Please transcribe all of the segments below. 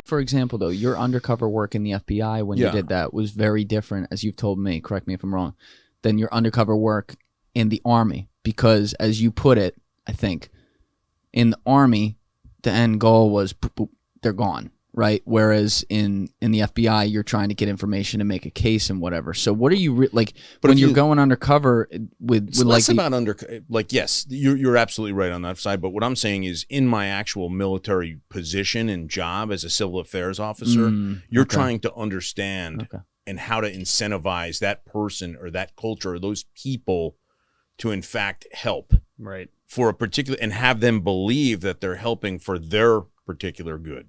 for example, though, your undercover work in the FBI when you did that was very different, as you've told me, correct me if I'm wrong, than your undercover work in the Army. Because, as you put it, I think, in the Army, the end goal was boop, boop, they're gone, right? Whereas in the FBI, you're trying to get information and make a case and whatever. So what are you like when you're going undercover with less about yes, you're absolutely right on that side. But what I'm saying is, in my actual military position and job as a civil affairs officer, you're trying to understand and how to incentivize that person or that culture or those people to in fact help for a particular, and have them believe that they're helping for their particular good.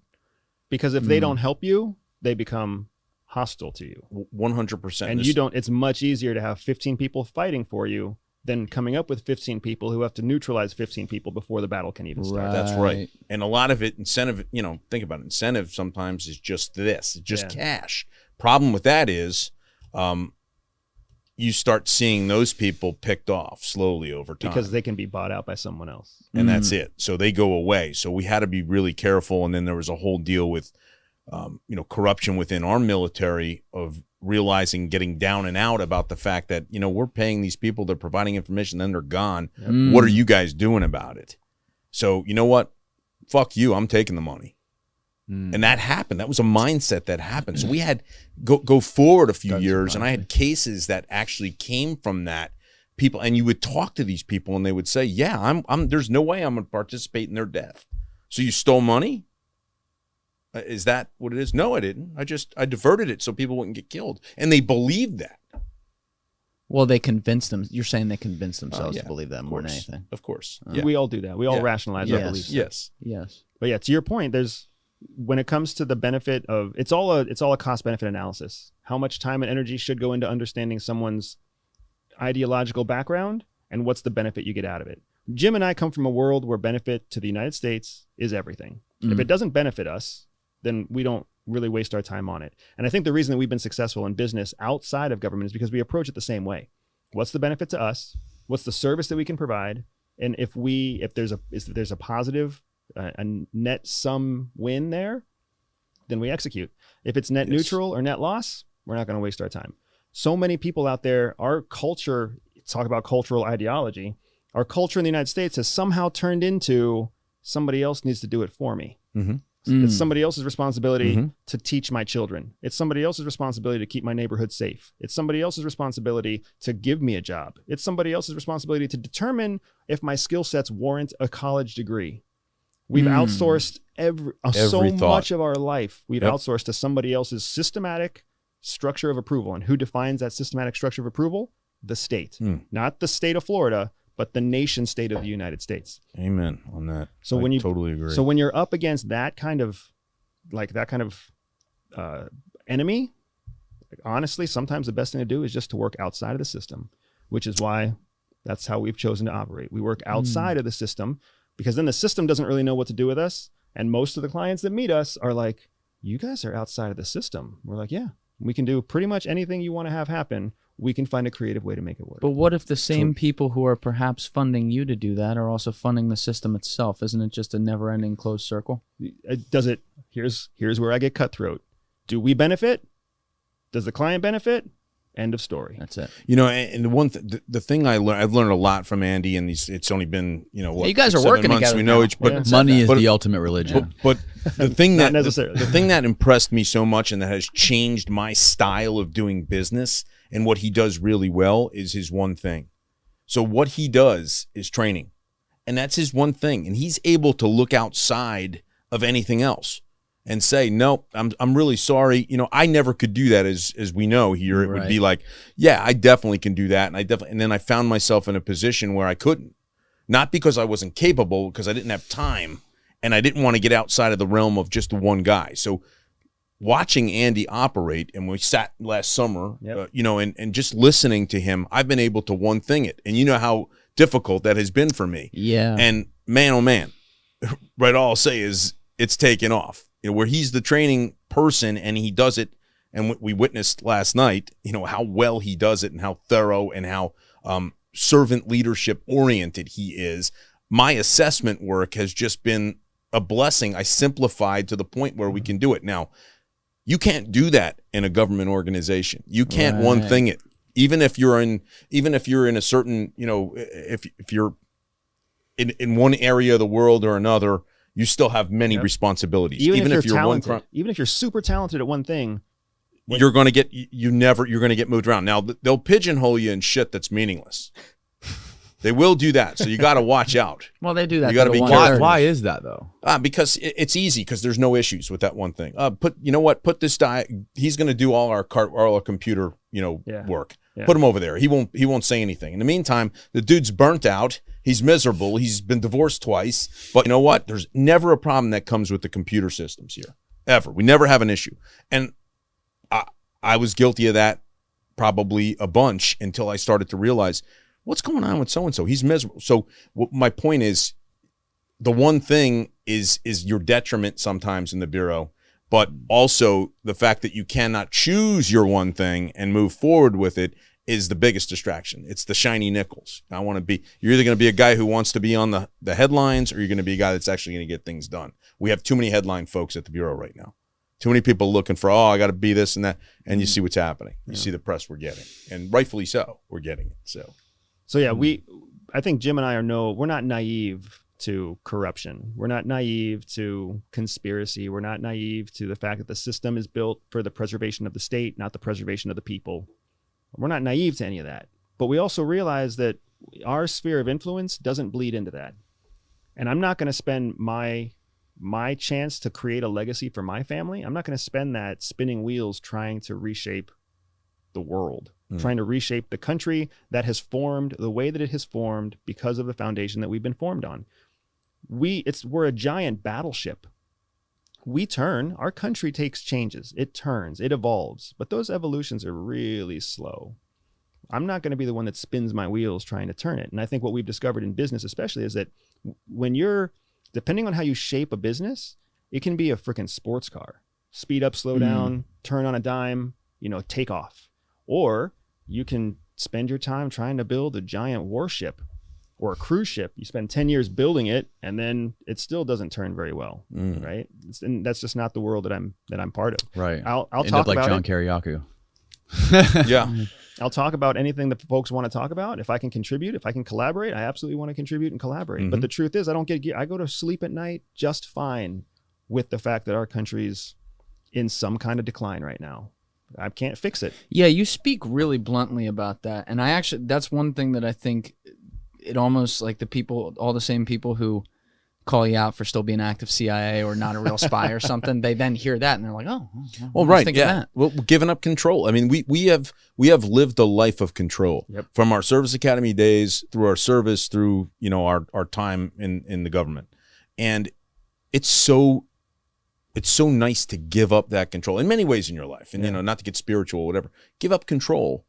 Because if they don't help you, they become hostile to you. 100%. And you don't, it's much easier to have 15 people fighting for you than coming up with 15 people who have to neutralize 15 people before the battle can even start. That's right. And a lot of it, incentive, think about it, incentive sometimes is just this, it's just cash. Problem with that is you start seeing those people picked off slowly over time. Because they can be bought out by someone else. And that's it. So they go away. So we had to be really careful. And then there was a whole deal with, corruption within our military of realizing, getting down and out about the fact that, we're paying these people, they're providing information, then they're gone. What are you guys doing about it? So you know what? Fuck you. I'm taking the money. And that happened. That was a mindset that happened. So we had go forward a few years, and I had cases that actually came from that. People, and you would talk to these people, and they would say, "Yeah, I'm. There's no way I'm going to participate in their death." So you stole money? Is that what it is? No, I didn't. I diverted it so people wouldn't get killed, and they believed that. Well, they convinced them. You're saying they convinced themselves to believe that more than anything. Of course, we all do that. We all rationalize our beliefs. Yes. But to your point, when it comes to the benefit of, it's all a cost benefit analysis. How much time and energy should go into understanding someone's ideological background, and what's the benefit you get out of it. Jim and I come from a world where benefit to the United States is everything. If it doesn't benefit us, then we don't really waste our time on it. And I think the reason that we've been successful in business outside of government is because we approach it the same way. What's the benefit to us? What's the service that we can provide? And if there's a positive, a net sum win there, then we execute. If it's net neutral or net loss, we're not going to waste our time. So many people out there, our culture, talk about cultural ideology, our culture in the United States has somehow turned into somebody else needs to do it for me. It's somebody else's responsibility to teach my children. It's somebody else's responsibility to keep my neighborhood safe. It's somebody else's responsibility to give me a job. It's somebody else's responsibility to determine if my skill sets warrant a college degree. We've outsourced so much of our life. We've outsourced to somebody else's systematic structure of approval. And who defines that systematic structure of approval? The state. Not the state of Florida, but the nation state of the United States. Amen on that. So I totally agree. So when you're up against that kind of enemy, honestly, sometimes the best thing to do is just to work outside of the system, which is why that's how we've chosen to operate. We work outside of the system, because then the system doesn't really know what to do with us. And most of the clients that meet us are like, you guys are outside of the system. We're like, yeah, we can do pretty much anything you want to have happen. We can find a creative way to make it work. But what if the same people who are perhaps funding you to do that are also funding the system itself? Isn't it just a never-ending closed circle? Here's where I get cutthroat. Do we benefit? Does the client benefit? End of story. That's it. And the thing I've learned a lot from Andy, and it's only been, you guys are working months, together. We know each, but money is the ultimate religion. But the thing that impressed me so much, and that has changed my style of doing business, and what he does really well, is his one thing. So what he does is training, and that's his one thing, and he's able to look outside of anything else and say, no, I'm really sorry. I never could do that, as we know here. It would be like, yeah, I definitely can do that. And then I found myself in a position where I couldn't, not because I wasn't capable, because I didn't have time, and I didn't want to get outside of the realm of just the one guy. So watching Andy operate, and we sat last summer, and just listening to him, I've been able to one thing it. And you know how difficult that has been for me. Yeah. And man, oh man, right, all I'll say is it's taken off. Where he's the training person and he does it, and we witnessed last night, how well he does it and how thorough and how servant leadership oriented he is. My assessment work has just been a blessing. I simplified to the point where we can do it. Now, you can't do that in a government organization. You can't one thing it. Even if you're in a certain, if you're in one area of the world or another, you still have many responsibilities. Even if you're talented, even if you're super talented at one thing, you're going to get moved around. Now they'll pigeonhole you in shit that's meaningless. They will do that, so you got to watch out. Well, they do that. You got to be careful. Why is that though? Because it's easy. Because there's no issues with that one thing. Put this guy. He's going to do all our computer, work. Yeah. Put him over there. He won't say anything. In the meantime, the dude's burnt out. He's miserable. He's been divorced twice. But you know what? There's never a problem that comes with the computer systems here. Ever. We never have an issue. And I was guilty of that probably a bunch until I started to realize, what's going on with so-and-so? He's miserable. So my point is, the one thing is your detriment sometimes in the Bureau, but also the fact that you cannot choose your one thing and move forward with it is the biggest distraction. It's the shiny nickels. You're either going to be a guy who wants to be on the headlines, or you're going to be a guy that's actually going to get things done. We have too many headline folks at the Bureau right now. Too many people looking for, I got to be this and that. And you see what's happening. You see the press we're getting. And rightfully so, we're getting it. So yeah, I think Jim and I we're not naive to corruption. We're not naive to conspiracy. We're not naive to the fact that the system is built for the preservation of the state, not the preservation of the people. We're not naive to any of that. But we also realize that our sphere of influence doesn't bleed into that. And I'm not going to spend my chance to create a legacy for my family. I'm not going to spend that spinning wheels trying to reshape the world. Trying to reshape the country that has formed the way that it has formed because of the foundation that we've been formed on. We're a giant battleship. We turn, our country takes changes. It turns, it evolves, but those evolutions are really slow. I'm not going to be the one that spins my wheels trying to turn it. And I think what we've discovered in business especially is that when depending on how you shape a business, it can be a freaking sports car. Speed up, slow down, turn on a dime, take off. Or you can spend your time trying to build a giant warship or a cruise ship. You spend 10 years building it, and then it still doesn't turn very well, right? And that's just not the world that I'm part of. Right. I'll End talk up like about John it. Kiriakou. Yeah. I'll talk about anything that folks want to talk about. If I can contribute, if I can collaborate, I absolutely want to contribute and collaborate. But the truth is, I go to sleep at night just fine with the fact that our country's in some kind of decline right now. I can't fix it. Yeah, you speak really bluntly about that. And that's one thing that I think it almost like all the same people who call you out for still being active CIA or not a real spy or something, they then hear that and they're like, well, right. Yeah. Well, giving up control. I mean, we have lived a life of control from our service academy days through our service, through, our time in the government. And it's so nice to give up that control in many ways in your life. And, not to get spiritual or whatever, give up control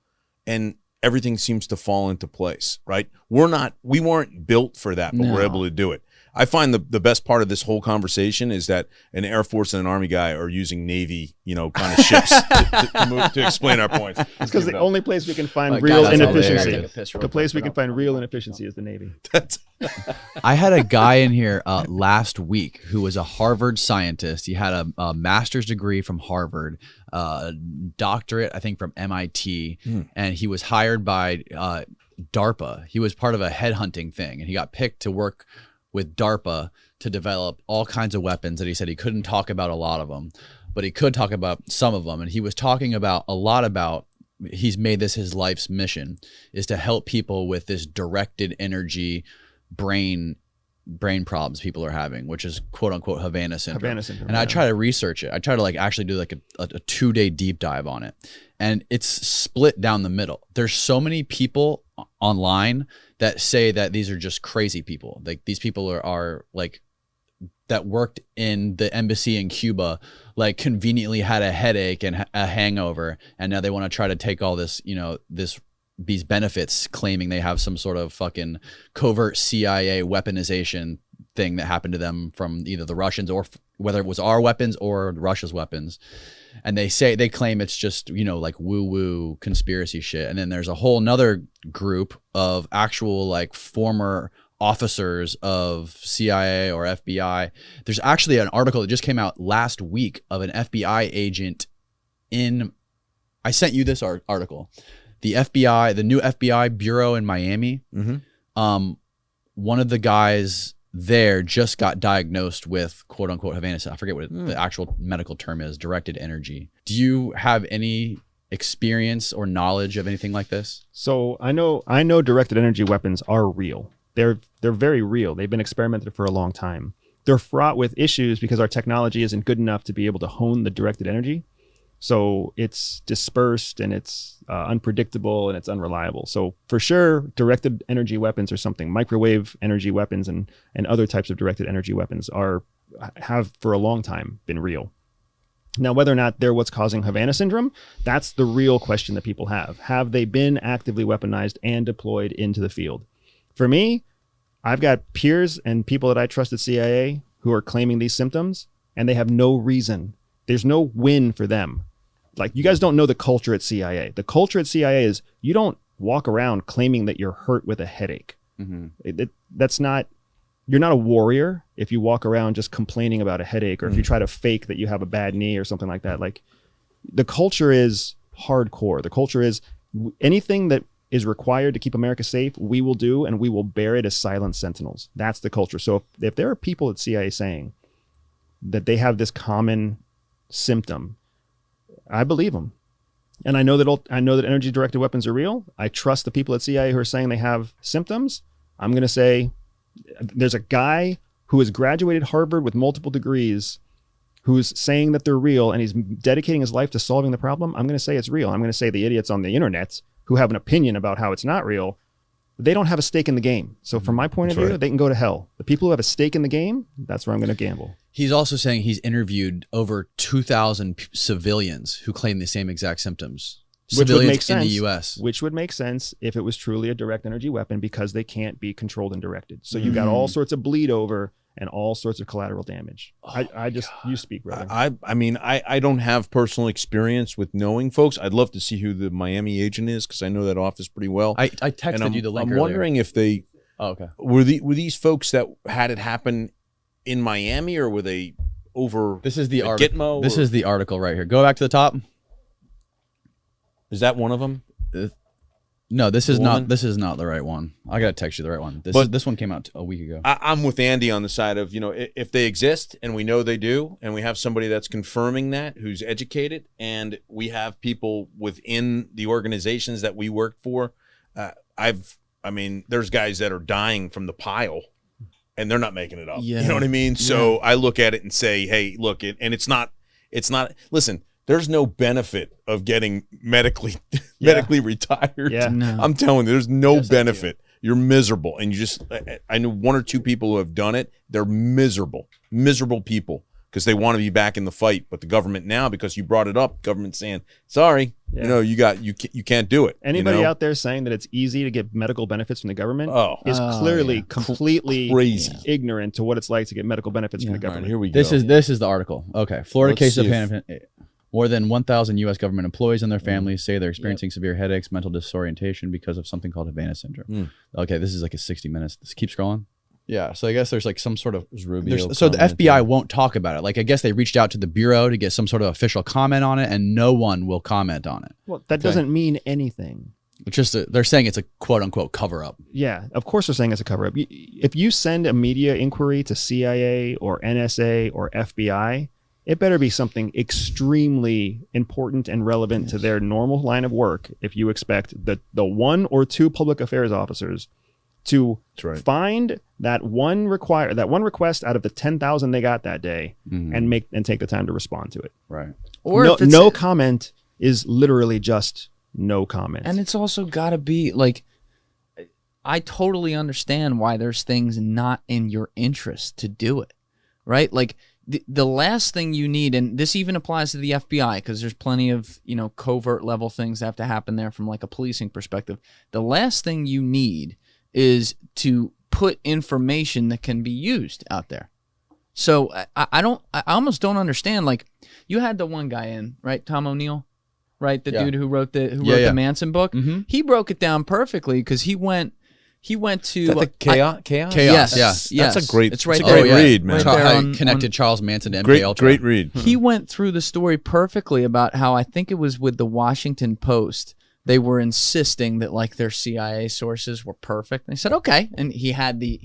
and everything seems to fall into place, right? We weren't built for that, but we're able to do it. I find the best part of this whole conversation is that an Air Force and an Army guy are using Navy, kind of ships to explain our points. It's because the only place we can find real inefficiency, the place we can find real inefficiency is the Navy. I had a guy in here last week who was a Harvard scientist. He had a master's degree from Harvard, doctorate, I think, from MIT, and he was hired by DARPA. He was part of a headhunting thing, and he got picked to work with DARPA to develop all kinds of weapons that he said he couldn't talk about a lot of them, but he could talk about some of them. And he was talking about he's made this his life's mission, is to help people with this directed energy brain problems people are having, which is quote unquote Havana syndrome. And I try to research it. I try to actually do like a 2-day deep dive on it. And it's split down the middle. There's so many people online that say that these are just crazy people. Like these people are like that worked in the embassy in Cuba, like conveniently had a headache and a hangover, and now they want to try to take all this, these benefits, claiming they have some sort of fucking covert CIA weaponization thing that happened to them from either the Russians or whether it was our weapons or Russia's weapons. And they claim it's just, like woo conspiracy shit. And then there's a whole nother group of actual like former officers of CIA or FBI. There's actually an article that just came out last week of an FBI agent I sent you this article. The FBI, the new FBI bureau in Miami, one of the guys there just got diagnosed with quote unquote Havana. I forget what the actual medical term is, directed energy. Do you have any experience or knowledge of anything like this? So I know directed energy weapons are real. They're very real. They've been experimented for a long time. They're fraught with issues because our technology isn't good enough to be able to hone the directed energy. So it's dispersed and it's unpredictable and it's unreliable. So for sure, directed energy weapons are something. Microwave energy weapons and other types of directed energy weapons have for a long time been real. Now, whether or not they're what's causing Havana syndrome, that's the real question that people have. Have they been actively weaponized and deployed into the field? For me, I've got peers and people that I trust at CIA who are claiming these symptoms, and they have no reason. There's no win for them. Like, you guys don't know the culture at CIA. The culture at CIA is you don't walk around claiming that you're hurt with a headache. That's not, you're not a warrior if you walk around just complaining about a headache, or if you try to fake that you have a bad knee or something like that. Like, the culture is hardcore. The culture is anything that is required to keep America safe, we will do, and we will bear it as silent sentinels. That's the culture. So if there are people at CIA saying that they have this common symptom, I believe them. And I know that energy directed weapons are real. I trust the people at CIA who are saying they have symptoms. I'm going to say there's a guy who has graduated Harvard with multiple degrees who's saying that they're real, and he's dedicating his life to solving the problem. I'm going to say it's real. I'm going to say the idiots on the internet who have an opinion about how it's not real, they don't have a stake in the game. So from my point of view, they can go to hell. The people who have a stake in the game, that's where I'm going to gamble. He's also saying he's interviewed over 2,000 civilians who claim the same exact symptoms. Which would make sense in the U.S. Which would make sense if it was truly a direct energy weapon, because they can't be controlled and directed. So you've got all sorts of bleed over and all sorts of collateral damage. You speak, brother. I mean, I don't have personal experience with knowing folks. I'd love to see who the Miami agent is, because I know that office pretty well. I texted you the link I'm earlier. wondering if they were these folks that had it happen in Miami, or were they over? This is the Gitmo. This is the article right here. Go back to the top. Is that one of them? No, this is not. This is not the right one. I gotta text you the right one. This one came out a week ago. I'm with Andy on the side of, if they exist, and we know they do, and we have somebody that's confirming that, who's educated, and we have people within the organizations that we work for. There's guys that are dying from the pile, and they're not making it up. Yeah. You know what I mean? So I look at it and say, hey, look, and it's not. Listen. There's no benefit of getting medically retired. Yeah. No. I'm telling you, there's no benefit. You're miserable. And I know one or two people who have done it. They're miserable people, because they want to be back in the fight. But the government now, because you brought it up, government saying, sorry, you can't do it. Anybody out there saying that it's easy to get medical benefits from the government is clearly completely crazy, ignorant to what it's like to get medical benefits from the government. Right, here we go. This is the article. Okay. Florida Let's case of see more than 1,000 U.S. government employees and their families say they're experiencing severe headaches, mental disorientation because of something called Havana syndrome. Okay, this is like a 60 minutes. Let's keep scrolling. Yeah, so I guess there's like some sort of so the FBI won't talk about it. Like, I guess they reached out to the bureau to get some sort of official comment on it, and no one will comment on it. Well, that doesn't mean anything. It's just they're saying it's a quote unquote cover up. Yeah, of course they're saying it's a cover up. If you send a media inquiry to CIA or NSA or FBI, it better be something extremely important and relevant to their normal line of work if you expect the one or two public affairs officers to find that one request out of the 10,000 they got that day and take the time to respond to it. Right. Or no comment is literally just no comment. And it's also got to be like, I totally understand why there's things not in your interest to do it, right? Like, the last thing you need, and this even applies to the FBI, because there's plenty of, covert level things that have to happen there from like a policing perspective. The last thing you need is to put information that can be used out there. So I almost don't understand. Like, you had the one guy in, right? Tom O'Neill, right? The dude who wrote the Manson book. He broke it down perfectly, because he went He went to Is that the Chaos? Yes. That's a great. It's right it's a great there. read, man. Right there How on- he connected Charles Manson to MK Great, Ultra. great read. He went through the story perfectly about how I think it was with the Washington Post. They were insisting that like their CIA sources were perfect. And they said, okay. And he had the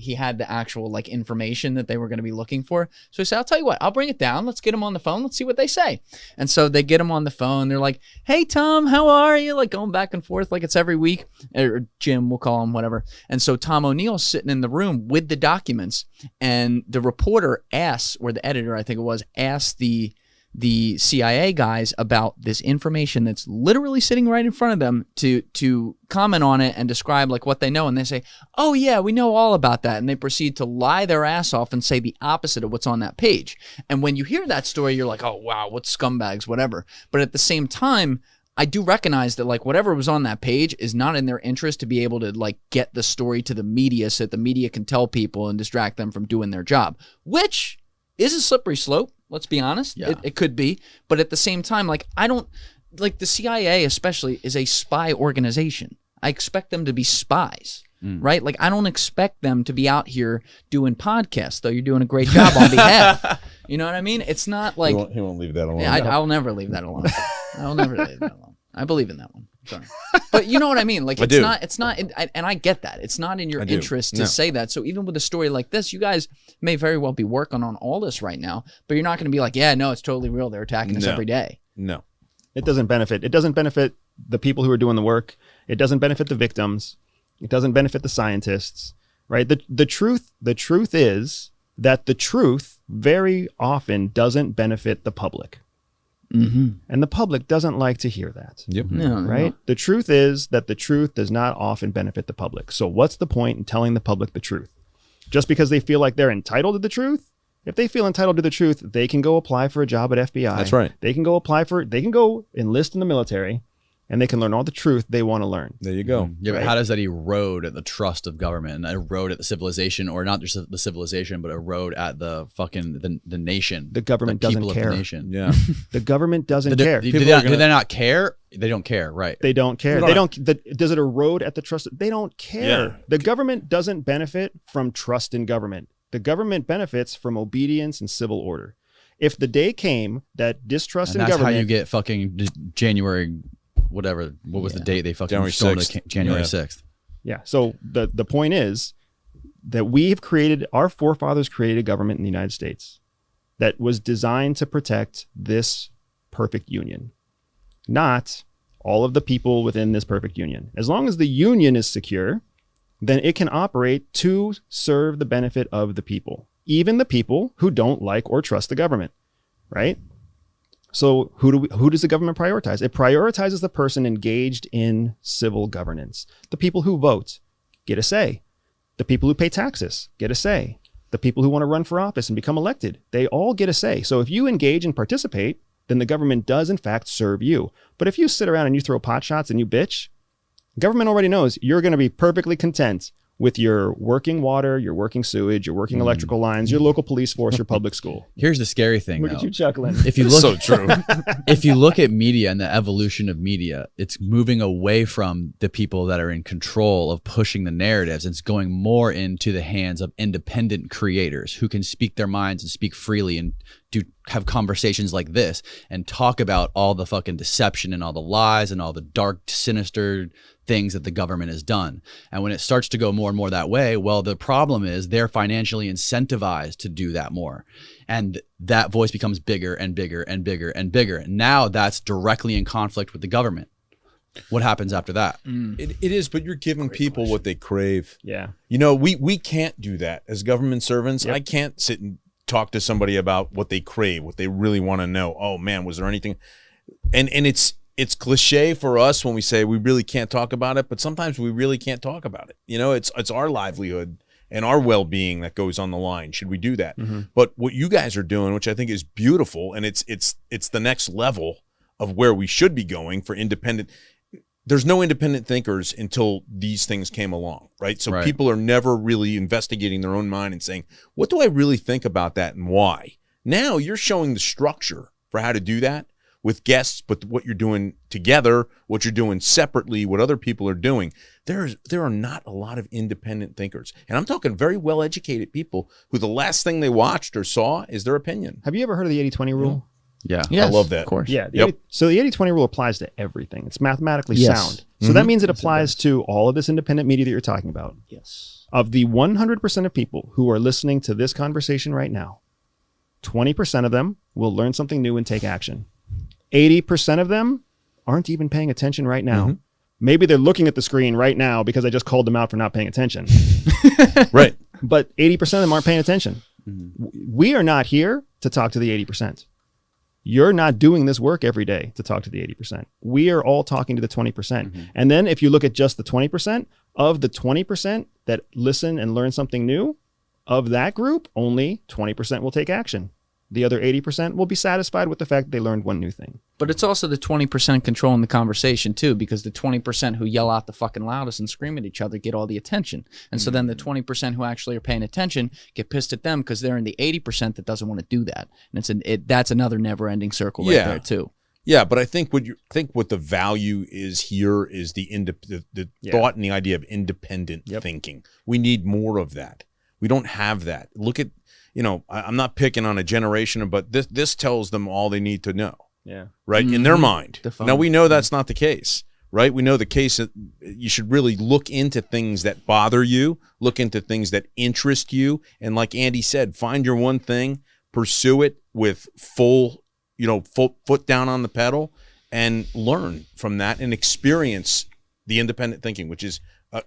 actual like information that they were going to be looking for. So he said, I'll tell you what, I'll bring it down. Let's get him on the phone. Let's see what they say. And so they get him on the phone. They're like, hey, Tom, how are you? Like going back and forth like it's every week. Or Jim, we'll call him, whatever. And so Tom O'Neill's sitting in the room with the documents. And the reporter asks, or the editor, I think it was, asked the CIA guys about this information that's literally sitting right in front of them to comment on it and describe like what they know. And they say, oh yeah, we know all about that. And they proceed to lie their ass off and say the opposite of what's on that page. And when you hear that story, you're like, oh wow, what scumbags, whatever. But at the same time, I do recognize that like whatever was on that page is not in their interest to be able to like get the story to the media so that the media can tell people and distract them from doing their job, which is a slippery slope. Let's be honest. Yeah. It could be. But at the same time, like I don't like the CIA especially is a spy organization. I expect them to be spies, right? Like I don't expect them to be out here doing podcasts, though you're doing a great job on behalf. You know what I mean? It's not like He won't leave that alone. I'll never leave that alone. I'll never leave that alone. I believe in that one. Sorry. But you know what I mean? Like it's not, and I get that. It's not in your interest to say that. So even with a story like this, you guys may very well be working on all this right now, but you're not going to be like, yeah, no, it's totally real. They're attacking us every day. No. It doesn't benefit. It doesn't benefit the people who are doing the work. It doesn't benefit the victims. It doesn't benefit the scientists, right? The truth is that the truth very often doesn't benefit the public. Mm-hmm. And the public doesn't like to hear that. Yep. No, Right? no. The truth is that the truth does not often benefit the public. So what's the point in telling the public the truth? Just because they feel like they're entitled to the truth? If they feel entitled to the truth, they can go apply for a job at FBI. That's right. They can go enlist in the military, and they can learn all the truth they want to learn. There you go. Yeah, but Right. how does that erode at the trust of government and erode at the civilization, or not just the civilization, but erode at the fucking the nation? The government the doesn't people care. Of the nation. Yeah. The government doesn't care. Do they not care? They don't care, right? They don't care. No. They don't. Does it erode at the trust? They don't care. Yeah. The government doesn't benefit from trust in government. The government benefits from obedience and civil order. If the day came that distrust And in that's government, how you get fucking January, whatever. What was the date they fucking January stormed 6th. January Yeah. 6th? yeah. So the point is that our forefathers created a government in the United States that was designed to protect this perfect union, not all of the people within this perfect union. As long as the union is secure, then it can operate to serve the benefit of the people, even the people who don't like or trust the government, right? So who does the government prioritize? It prioritizes the person engaged in civil governance. The people who vote get a say. The people who pay taxes get a say. The people who want to run for office and become elected, they all get a say. So if you engage and participate, then the government does in fact serve you. But if you sit around and you throw pot shots and you bitch, government already knows you're going to be perfectly content with your working water, your working sewage, your working electrical lines, your local police force, your public school. Here's the scary thing. Look though. at you chuckling. If you look, So true. if you look at media and the evolution of media, it's moving away from the people that are in control of pushing the narratives. It's going more into the hands of independent creators who can speak their minds and speak freely and have conversations like this and talk about all the fucking deception and all the lies and all the dark, sinister things that the government has done. And when it starts to go more and more that way, well, the problem is they're financially incentivized to do that more. And that voice becomes bigger and bigger and bigger and bigger. And now that's directly in conflict with the government. What happens after that? It is, but you're giving people what they crave. Yeah. You know, we can't do that as government servants. Yep. I can't sit and talk to somebody about what they crave, what they really want to know. Oh man, was there anything? And it's cliche for us when we say we really can't talk about it, but sometimes we really can't talk about it. You know, it's our livelihood and our well-being that goes on the line. Should we do that? Mm-hmm. But what you guys are doing, which I think is beautiful, and it's the next level of where we should be going for independent. There's no independent thinkers until these things came along, right? So Right. people are never really investigating their own mind and saying, what do I really think about that and why? Now you're showing the structure for how to do that, with guests, but what you're doing together, what you're doing separately, what other people are doing. There are not a lot of independent thinkers. And I'm talking very well-educated people who the last thing they watched or saw is their opinion. Have you ever heard of the 80-20 rule? Yeah. Yes, I love that. of course. Yeah. Yep. So the 80-20 rule applies to everything. It's mathematically Yes. sound. So that means it applies to all of this independent media that you're talking about. Yes. Of the 100% of people who are listening to this conversation right now, 20% of them will learn something new and take action. 80% of them aren't even paying attention right now. Maybe they're looking at the screen right now because I just called them out for not paying attention. Right. But 80% of them aren't paying attention. We are not here to talk to the 80%. You're not doing this work every day to talk to the 80%. We are all talking to the 20%. And then if you look at just the 20%, of the 20% that listen and learn something new, of that group, only 20% will take action. The other 80% will be satisfied with the fact that they learned one new thing. But it's also the 20% controlling the conversation too, because the 20% who yell out the fucking loudest and scream at each other get all the attention. And so then the 20% who actually are paying attention get pissed at them because they're in the 80% that doesn't want to do that. And that's another never-ending circle right there too. Yeah, but I think what the value is here is the thought and the idea of independent thinking. We need more of that. We don't have that. Look at, I'm not picking on a generation, but this tells them all they need to know. Yeah. Right? In their mind. Define. Now, we know that's not the case, right? We know the case that you should really look into things that bother you, look into things that interest you. And like Andy said, find your one thing, pursue it with full foot down on the pedal, and learn from that and experience the independent thinking, which is,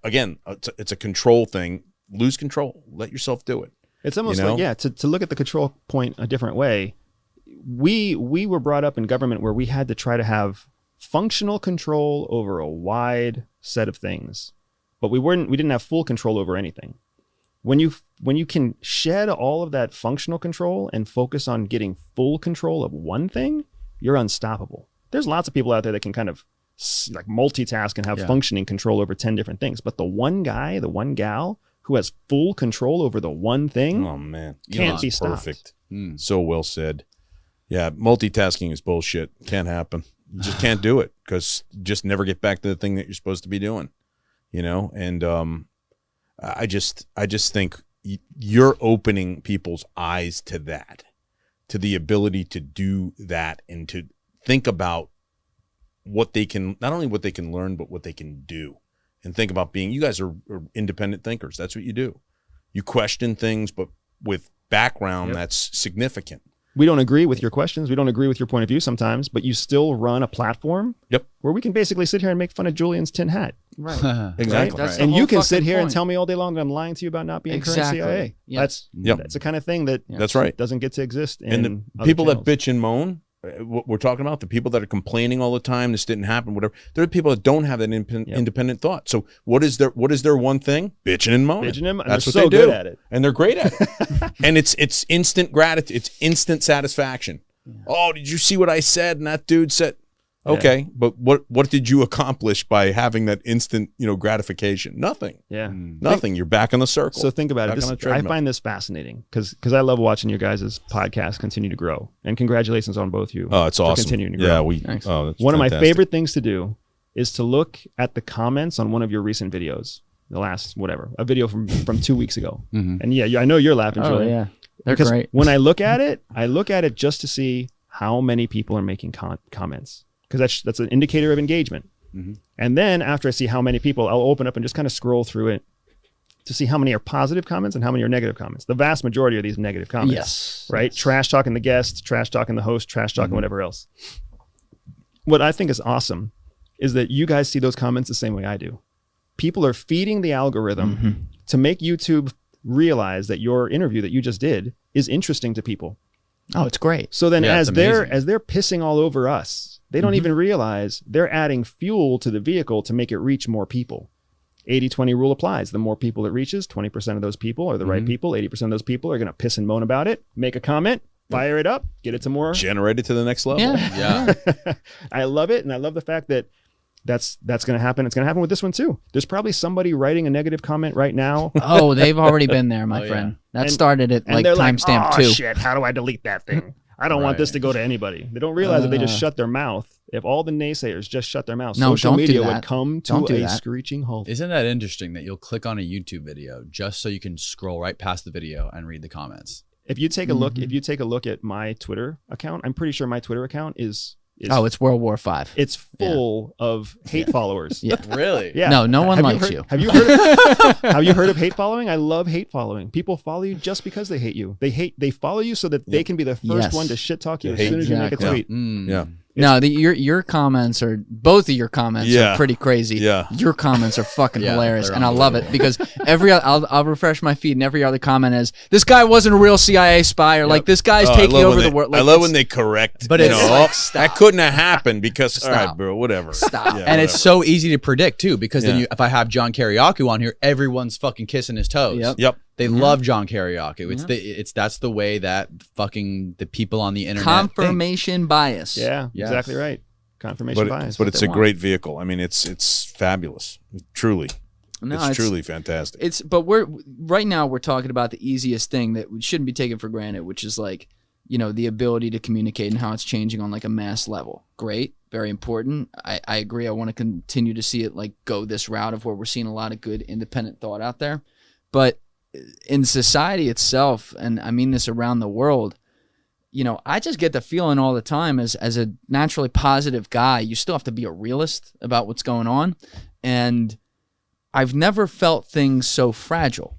again, it's a control thing. Lose control. Let yourself do it. It's almost like, to look at the control point a different way. We were brought up in government where we had to try to have functional control over a wide set of things, but we didn't have full control over anything. When you can shed all of that functional control and focus on getting full control of one thing, you're unstoppable. There's lots of people out there that can kind of like multitask and have functioning control over 10 different things. But the one guy, the one gal who has full control over the one thing, oh man, can't be stopped. Perfect. So well said. Yeah, multitasking is bullshit. Can't happen. You just can't do it because you just never get back to the thing that you're supposed to be doing. And I just think you're opening people's eyes to that, to the ability to do that and to think about what they can, not only what they can learn, but what they can do. And think about you guys are independent thinkers. That's what you do. You question things, but with background that's significant. We don't agree with your questions. We don't agree with your point of view sometimes, but you still run a platform where we can basically sit here and make fun of Julian's tin hat. Right. Exactly. Right? And you can sit here and tell me all day long that I'm lying to you about not being current CIA. Yes. That's the kind of thing that That's right. doesn't get to exist in And the other people channels. that bitch and moan, what we're talking about, the people that are complaining all the time, this didn't happen, whatever. There are people that don't have that independent thought. So what is their one thing? Bitching and moaning. Bitching and That's they're what so they do. good at it. And they're great at it. And it's instant gratitude. It's instant satisfaction. Oh, did you see what I said? And that dude said, okay, but what did you accomplish by having that instant, gratification? Nothing. Yeah. Nothing. You're back in the circle. So think about Back on the it. I treadmill. find this fascinating because I love watching your guys' podcast continue to grow. And congratulations on both you. Oh, it's for awesome. Continuing to grow. Yeah, Thanks. that's One of my fantastic. favorite things to do is to look at the comments on one of your recent videos. The last, a video from 2 weeks ago. And I know you're laughing, Oh Julian. yeah, they're Because great. when I look at it just to see how many people are making comments, because that's an indicator of engagement. And then after I see how many people, I'll open up and just kind of scroll through it to see how many are positive comments and how many are negative comments. The vast majority are these negative comments. Yes. Right? Trash talking the guest, trash talking the host, trash talking whatever else. What I think is awesome is that you guys see those comments the same way I do. People are feeding the algorithm to make YouTube realize that your interview that you just did is interesting to people. Oh, it's great. So then Yeah, as it's they're amazing. pissing all over us, they don't even realize they're adding fuel to the vehicle to make it reach more people. 80-20 rule applies. The more people it reaches, 20% of those people are the right people. 80% of those people are going to piss and moan about it, make a comment, fire it up, get it to more. Generate it to the next level. Yeah. Yeah. I love it. And I love the fact that that's going to happen. It's going to happen with this one too. There's probably somebody writing a negative comment right now. Oh, they've already been there, my Oh, friend. yeah. That started at And like they're like, timestamp oh 2. shit, how do I delete that thing? I don't want this Right. to go to anybody. They don't realize that they just shut their mouth. If all the naysayers just shut their mouth, No, social don't do media that. would come to Don't do a that. screeching halt. Isn't that interesting that you'll click on a YouTube video just so you can scroll right past the video and read the comments? If you take a look, if you take a look at my Twitter account, I'm pretty sure my Twitter account is Oh, it's World War V. it's full of hate followers. Yeah. Really? Yeah. No one Have likes heard, you. Have you heard? Have you heard of hate following? I love hate following. People follow you just because they hate you. They follow you so that they can be the first Yes. one to shit talk you The as hate. soon as you make a Exactly. tweet. Mm. Yeah. No, your comments are both of your comments Yeah. are pretty crazy. Yeah. Your comments are fucking Yeah, hilarious, they're and I love it because I'll refresh my feed, and every other comment is this guy wasn't a real CIA spy, or like this guy's Oh, taking I love over when the they- world. I Like, love it's- when they correct. But you it's know, like, "Oh, stop. that couldn't have happened because all right, Stop. bro, whatever. Stop. Yeah, And whatever. it's so easy to predict too, because then Yeah. if I have John Kiriakou on here, everyone's fucking kissing his toes. Yep. They love John Kiriakou. That's the way that fucking the people on the internet think. confirmation bias. Yeah, Yes. exactly right. Confirmation bias. But it's they a want. great vehicle. I mean, it's fabulous. Truly, No, it's truly fantastic. But we're right now we're talking about the easiest thing that shouldn't be taken for granted, which is like, the ability to communicate and how it's changing on like a mass level. Great, very important. I agree. I want to continue to see it like go this route of where we're seeing a lot of good independent thought out there. But in society itself, and I mean this around the world, I just get the feeling all the time as a naturally positive guy, you still have to be a realist about what's going on. And I've never felt things so fragile.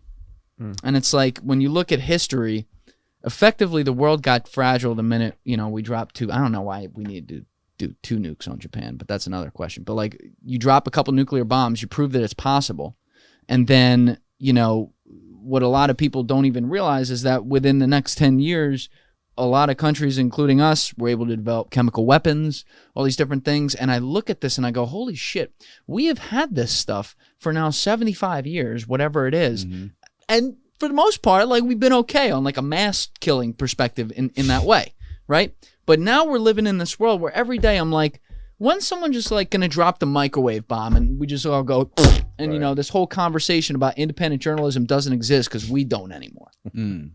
And it's like when you look at history, effectively the world got fragile the minute, we dropped two. I don't know why we need to do 2 nukes on Japan, but that's another question. But like you drop a couple nuclear bombs, you prove that it's possible. And then, what a lot of people don't even realize is that within the next 10 years, a lot of countries, including us, were able to develop chemical weapons, all these different things. And I look at this and I go, holy shit, we have had this stuff for now 75 years, whatever it is. And for the most part, like we've been okay on like a mass killing perspective in that way, right? But now we're living in this world where every day I'm like, when's someone just like going to drop the microwave bomb and we just all go, and this whole conversation about independent journalism doesn't exist because we don't anymore.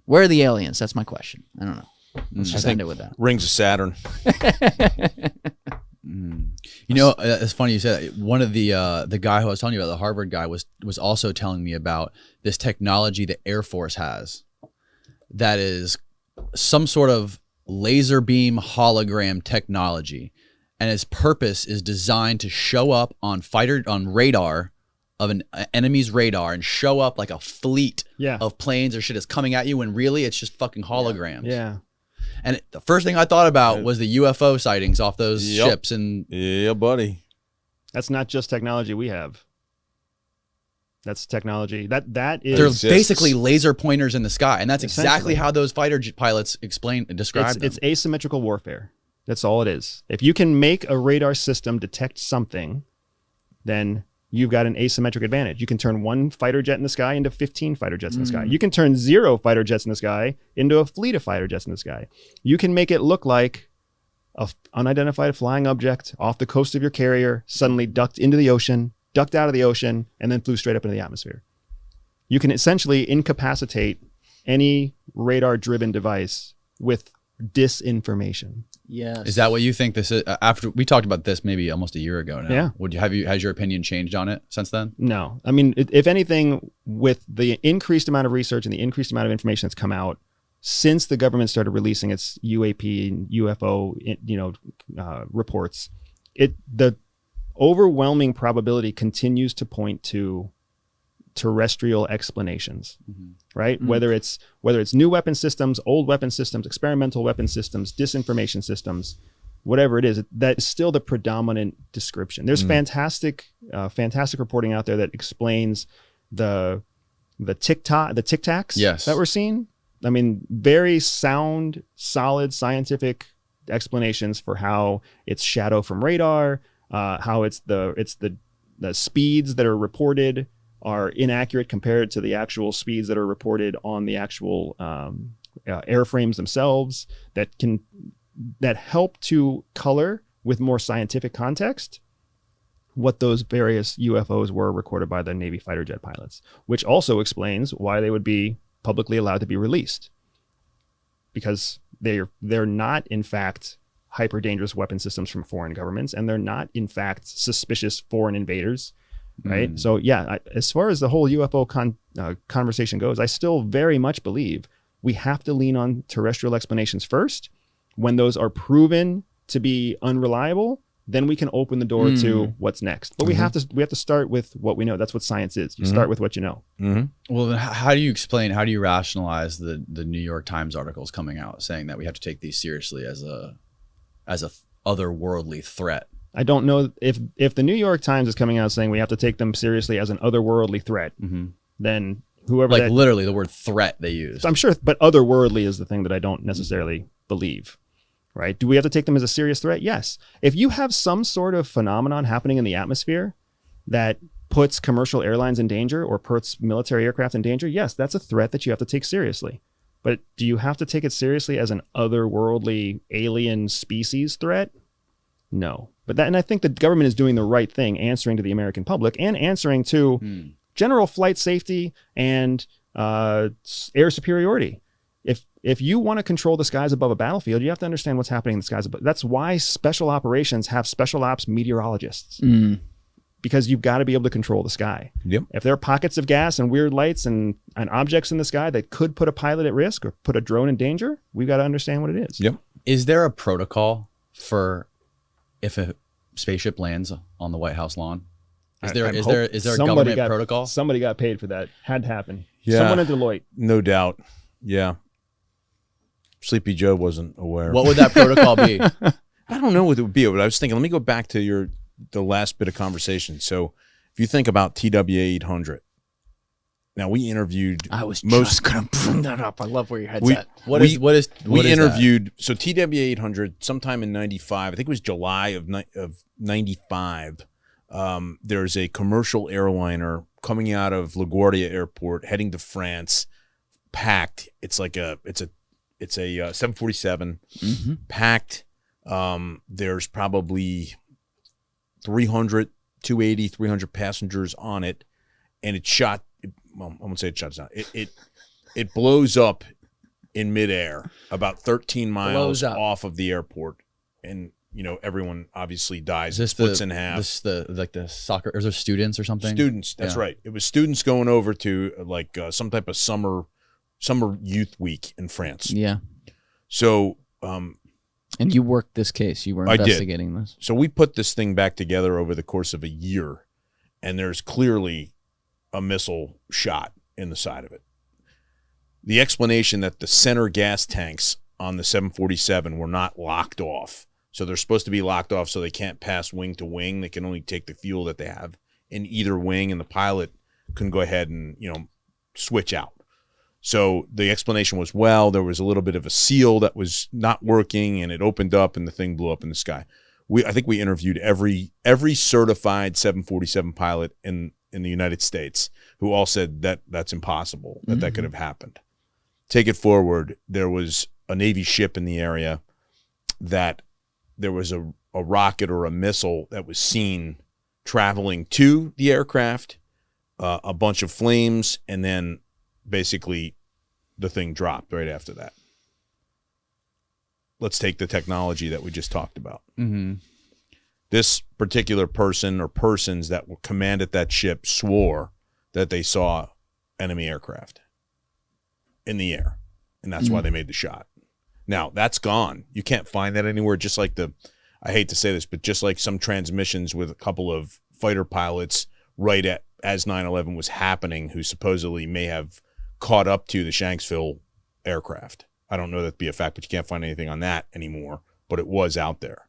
Where are the aliens? That's my question. I don't know. Let's just end it with that. Rings of Saturn. It's funny you said that. One of the guy who I was telling you about, the Harvard guy, was also telling me about this technology the Air Force has that is some sort of laser beam hologram technology, and its purpose is designed to show up on radar of an enemy's radar and show up like a fleet of planes or shit is coming at you when really it's just fucking holograms. Yeah. And the first thing I thought about was the UFO sightings off those ships. And yeah, buddy. That's not just technology we have. That's technology. That is. they're exists. basically laser pointers in the sky. And that's exactly Essentially. how those fighter pilots describe them. It's asymmetrical warfare. That's all it is. If you can make a radar system detect something, then you've got an asymmetric advantage. You can turn 1 fighter jet in the sky into 15 fighter jets in the sky. You can turn 0 fighter jets in the sky into a fleet of fighter jets in the sky. You can make it look like an unidentified flying object off the coast of your carrier suddenly ducked into the ocean, ducked out of the ocean, and then flew straight up into the atmosphere. You can essentially incapacitate any radar-driven device with disinformation. Yes. Is that what you think this is? After we talked about this maybe almost a year ago now. Yeah. Has your opinion changed on it since then? No. I mean, if anything, with the increased amount of research and the increased amount of information that's come out since the government started releasing its UAP and UFO, reports, the overwhelming probability continues to point to terrestrial explanations, right? Whether it's new weapon systems, old weapon systems, experimental weapon systems, disinformation systems, whatever it is, that's still the predominant description. There's fantastic reporting out there that explains the tic tacs that we're seeing. I mean, very sound, solid scientific explanations for how it's shadow from radar, how it's the speeds that are reported are inaccurate compared to the actual speeds that are reported on the actual airframes themselves, that help to color with more scientific context what those various UFOs were recorded by the Navy fighter jet pilots, which also explains why they would be publicly allowed to be released. because they're not in fact hyper dangerous weapon systems from foreign governments, and they're not in fact suspicious foreign invaders, right? So yeah, as far as the whole UFO conversation goes, I still very much believe we have to lean on terrestrial explanations first. When those are proven to be unreliable, then we can open the door to what's next. But we have to start with what we know. That's what science is. You start with what you know. Well, then how do you rationalize the New York Times articles coming out saying that we have to take these seriously as a otherworldly threat? I don't know if the New York Times is coming out saying we have to take them seriously as an otherworldly threat, then whoever, like literally the word threat they use. I'm sure, but otherworldly is the thing that I don't necessarily believe. Right? Do we have to take them as a serious threat? Yes. If you have some sort of phenomenon happening in the atmosphere that puts commercial airlines in danger or puts military aircraft in danger, yes, that's a threat that you have to take seriously. But do you have to take it seriously as an otherworldly alien species threat? No. And I think the government is doing the right thing, answering to the American public and answering to general flight safety and air superiority. If you want to control the skies above a battlefield, you have to understand what's happening in the skies above. That's why special operations have special ops meteorologists, because you've got to be able to control the sky. If there are pockets of gas and weird lights and objects in the sky that could put a pilot at risk or put a drone in danger, we've got to understand what it is. Is there a protocol for if a spaceship lands on the White House lawn? Is there a government protocol? Somebody got paid for that. Had to happen. Someone in Deloitte. No doubt. Yeah. Sleepy Joe wasn't aware. What would that protocol be? I don't know what it would be, but I was thinking, let me go back to the last bit of conversation. So if you think about TWA 800, now we interviewed. I was just going to bring that up. I love where your head's at. We interviewed, so TWA 800 sometime in 95, I think it was July of 95. There's a commercial airliner coming out of LaGuardia Airport, heading to France, packed. It's a 747 packed. There's probably 300 passengers on it, and it shot. Well, I won't say it shuts down. It blows up in midair about 13 miles off of the airport, and everyone obviously dies. It splits in half. The soccer. Or is there students or something? Students. That's right. It was students going over to some type of summer youth week in France. Yeah. So, and you worked this case. You were investigating this. So we put this thing back together over the course of a year, and there's clearly a missile shot in the side of it. The explanation that the center gas tanks on the 747 were not locked off. So they're supposed to be locked off so they can't pass wing to wing. They can only take the fuel that they have in either wing, and the pilot can go ahead and, switch out. So the explanation was, there was a little bit of a seal that was not working, and it opened up, and the thing blew up in the sky. I think we interviewed every certified 747 pilot in the United States, who all said that that's impossible, that could have happened. Take it forward. There was a Navy ship in the area that there was a rocket or a missile that was seen traveling to the aircraft, a bunch of flames, and then basically the thing dropped right after that. Let's take the technology that we just talked about. This particular person or persons that were commanded that ship swore that they saw enemy aircraft in the air, and that's why they made the shot. Now, that's gone. You can't find that anywhere, just like I hate to say this, but just like some transmissions with a couple of fighter pilots as 9/11 was happening, who supposedly may have caught up to the Shanksville aircraft. I don't know that to be a fact, but you can't find anything on that anymore, but it was out there.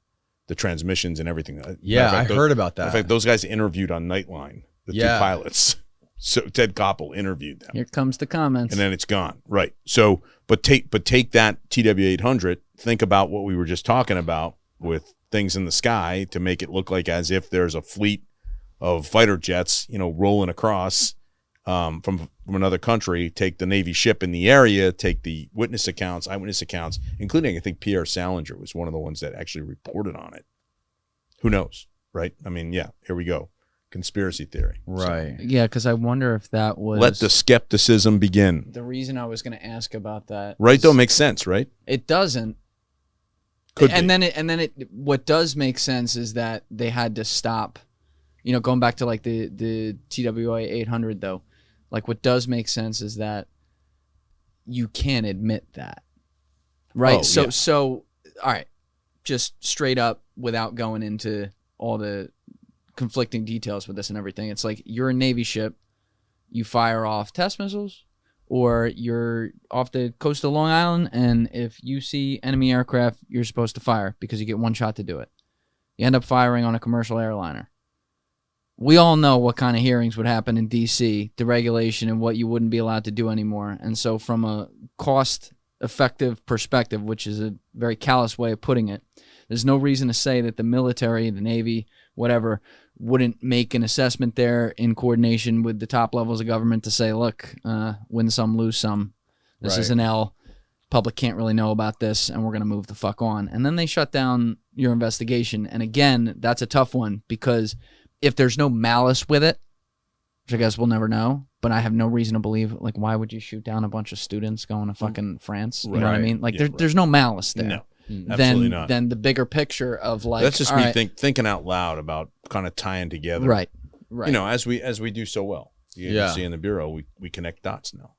The transmissions and everything. Yeah, I heard about that. In fact, those guys interviewed on Nightline, the two pilots. So Ted Koppel interviewed them. Here comes the comments. And then it's gone. Right. So, but take that TWA 800, think about what we were just talking about with things in the sky to make it look like as if there's a fleet of fighter jets, rolling across from another country. Take the Navy ship in the area, take the eyewitness accounts, including, I think, Pierre Salinger was one of the ones that actually reported on it. Who knows, right? I mean, yeah, here we go. conspiracy theory. Right. Yeah, because I wonder if that was Let the skepticism begin. the reason I was going to ask about that. Right, is though, makes sense, right? it doesn't. Could and be. then it what does make sense is that they had to stop. You know, going back to like the TWA 800 though, like what does make sense is that you can't admit that, right? Oh, So all right, just straight up without going into all the conflicting details with this and everything. It's like you're a Navy ship, you fire off test missiles, or you're off the coast of Long Island, and if you see enemy aircraft, you're supposed to fire because you get one shot to do it. You end up firing on a commercial airliner. We all know what kind of hearings would happen in D.C., the regulation and what you wouldn't be allowed to do anymore. And so from a cost-effective perspective, which is a very callous way of putting it, there's no reason to say that the military, the Navy, whatever, wouldn't make an assessment there in coordination with the top levels of government to say, look, win some, lose some. This is an L. Public can't really know about this, and we're going to move the fuck on. And then they shut down your investigation. And again, that's a tough one because if there's no malice with it, which I guess we'll never know, but I have no reason to believe, like, why would you shoot down a bunch of students going to fucking France? You know what I mean? Like, there's no malice there. No, absolutely not. Then the bigger picture of, like, That's just all me right, thinking out loud about kind of tying together. Right. You know, as we do so well. The agency and the Bureau, we connect dots now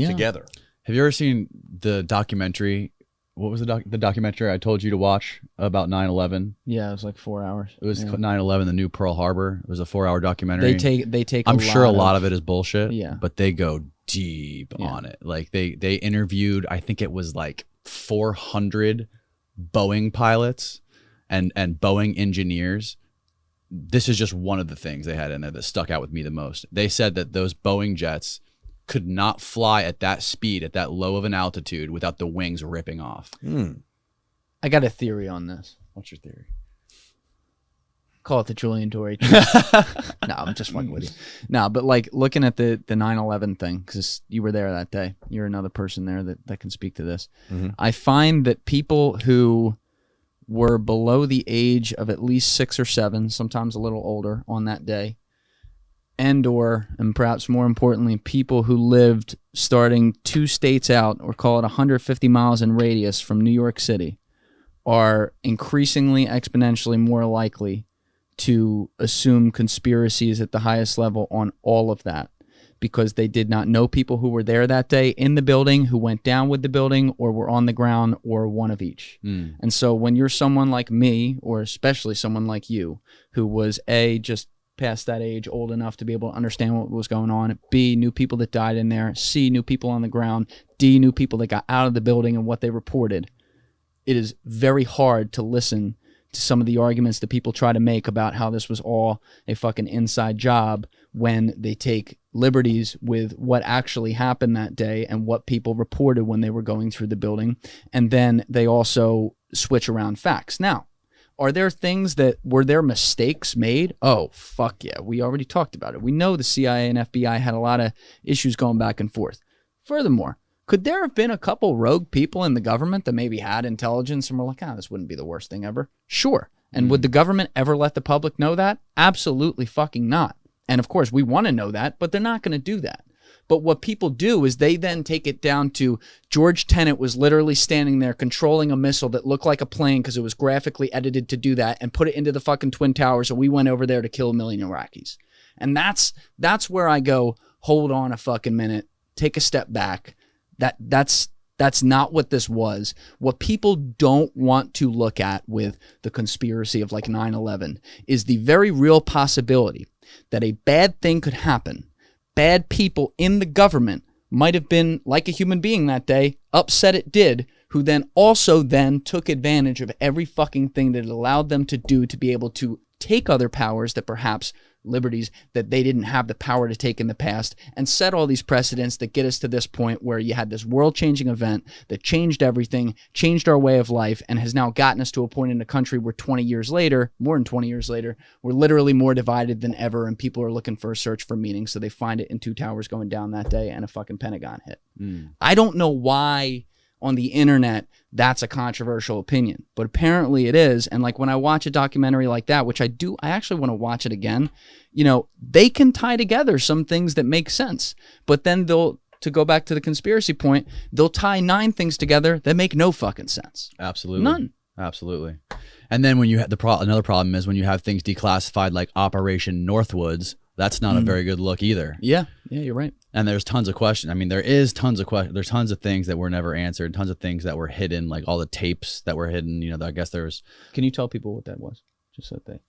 together. Have you ever seen the documentary? What was the documentary I told you to watch about 9/11? Yeah, it was like 4 hours. It was 9/11, the new Pearl Harbor. It was a 4-hour documentary. They take. I'm sure a lot of it is bullshit. Yeah. But they go deep on it. Like they interviewed, I think it was like 400 Boeing pilots and Boeing engineers. This is just one of the things they had in there that stuck out with me the most. They said that those Boeing jets could not fly at that speed, at that low of an altitude, without the wings ripping off. I got a theory on this. What's your theory? Call it the Julian Dorey. No, I'm just fucking with you. No, but like looking at the 9/11 thing, because you were there that day. You're another person there that can speak to this. I find that people who were below the age of at least 6 or 7, sometimes a little older on that day, and perhaps more importantly, people who lived starting 2 states out, or call it 150 miles in radius from New York City, are increasingly exponentially more likely to assume conspiracies at the highest level on all of that, because they did not know people who were there that day in the building, who went down with the building, or were on the ground, or one of each. And so when you're someone like me, or especially someone like you, who was just past that age, old enough to be able to understand what was going on, B, knew people that died in there, C, knew people on the ground, D, knew people that got out of the building and what they reported, it is very hard to listen to some of the arguments that people try to make about how this was all a fucking inside job when they take liberties with what actually happened that day and what people reported when they were going through the building. And then they also switch around facts. Now, are there things were there mistakes made? Oh, fuck yeah. We already talked about it. We know the CIA and FBI had a lot of issues going back and forth. Furthermore, could there have been a couple rogue people in the government that maybe had intelligence and were like, this wouldn't be the worst thing ever? Sure. And would the government ever let the public know that? Absolutely fucking not. And of course, we want to know that, but they're not going to do that. But what people do is they then take it down to George Tenet was literally standing there controlling a missile that looked like a plane because it was graphically edited to do that, and put it into the fucking Twin Towers, and we went over there to kill 1 million Iraqis. And that's where I go, hold on a fucking minute, take a step back. That's not what this was. What people don't want to look at with the conspiracy of like 9/11 is the very real possibility that a bad thing could happen. Bad people in the government might have been like a human being that day, upset it did, who then also took advantage of every fucking thing that it allowed them to do to be able to take other powers that perhaps liberties that they didn't have the power to take in the past, and set all these precedents that get us to this point where you had this world-changing event that changed everything, changed our way of life, and has now gotten us to a point in the country where 20 years later, more than 20 years later, we're literally more divided than ever, and people are looking for a search for meaning, so they find it in 2 towers going down that day and a fucking Pentagon hit. I don't know why on the internet, that's a controversial opinion. But apparently it is. And like when I watch a documentary like that, which I actually want to watch it again, you know, they can tie together some things that make sense. But then to go back to the conspiracy point, they'll tie 9 things together that make no fucking sense. Absolutely. None. Absolutely. And then when you have another problem is when you have things declassified like Operation Northwoods, that's not a very good look either. Yeah, you're right. And there's tons of questions. I mean, there is tons of questions. There's tons of things that were never answered, tons of things that were hidden, like all the tapes that were hidden. You know, I guess there's. Can you tell people what that was? Just so they're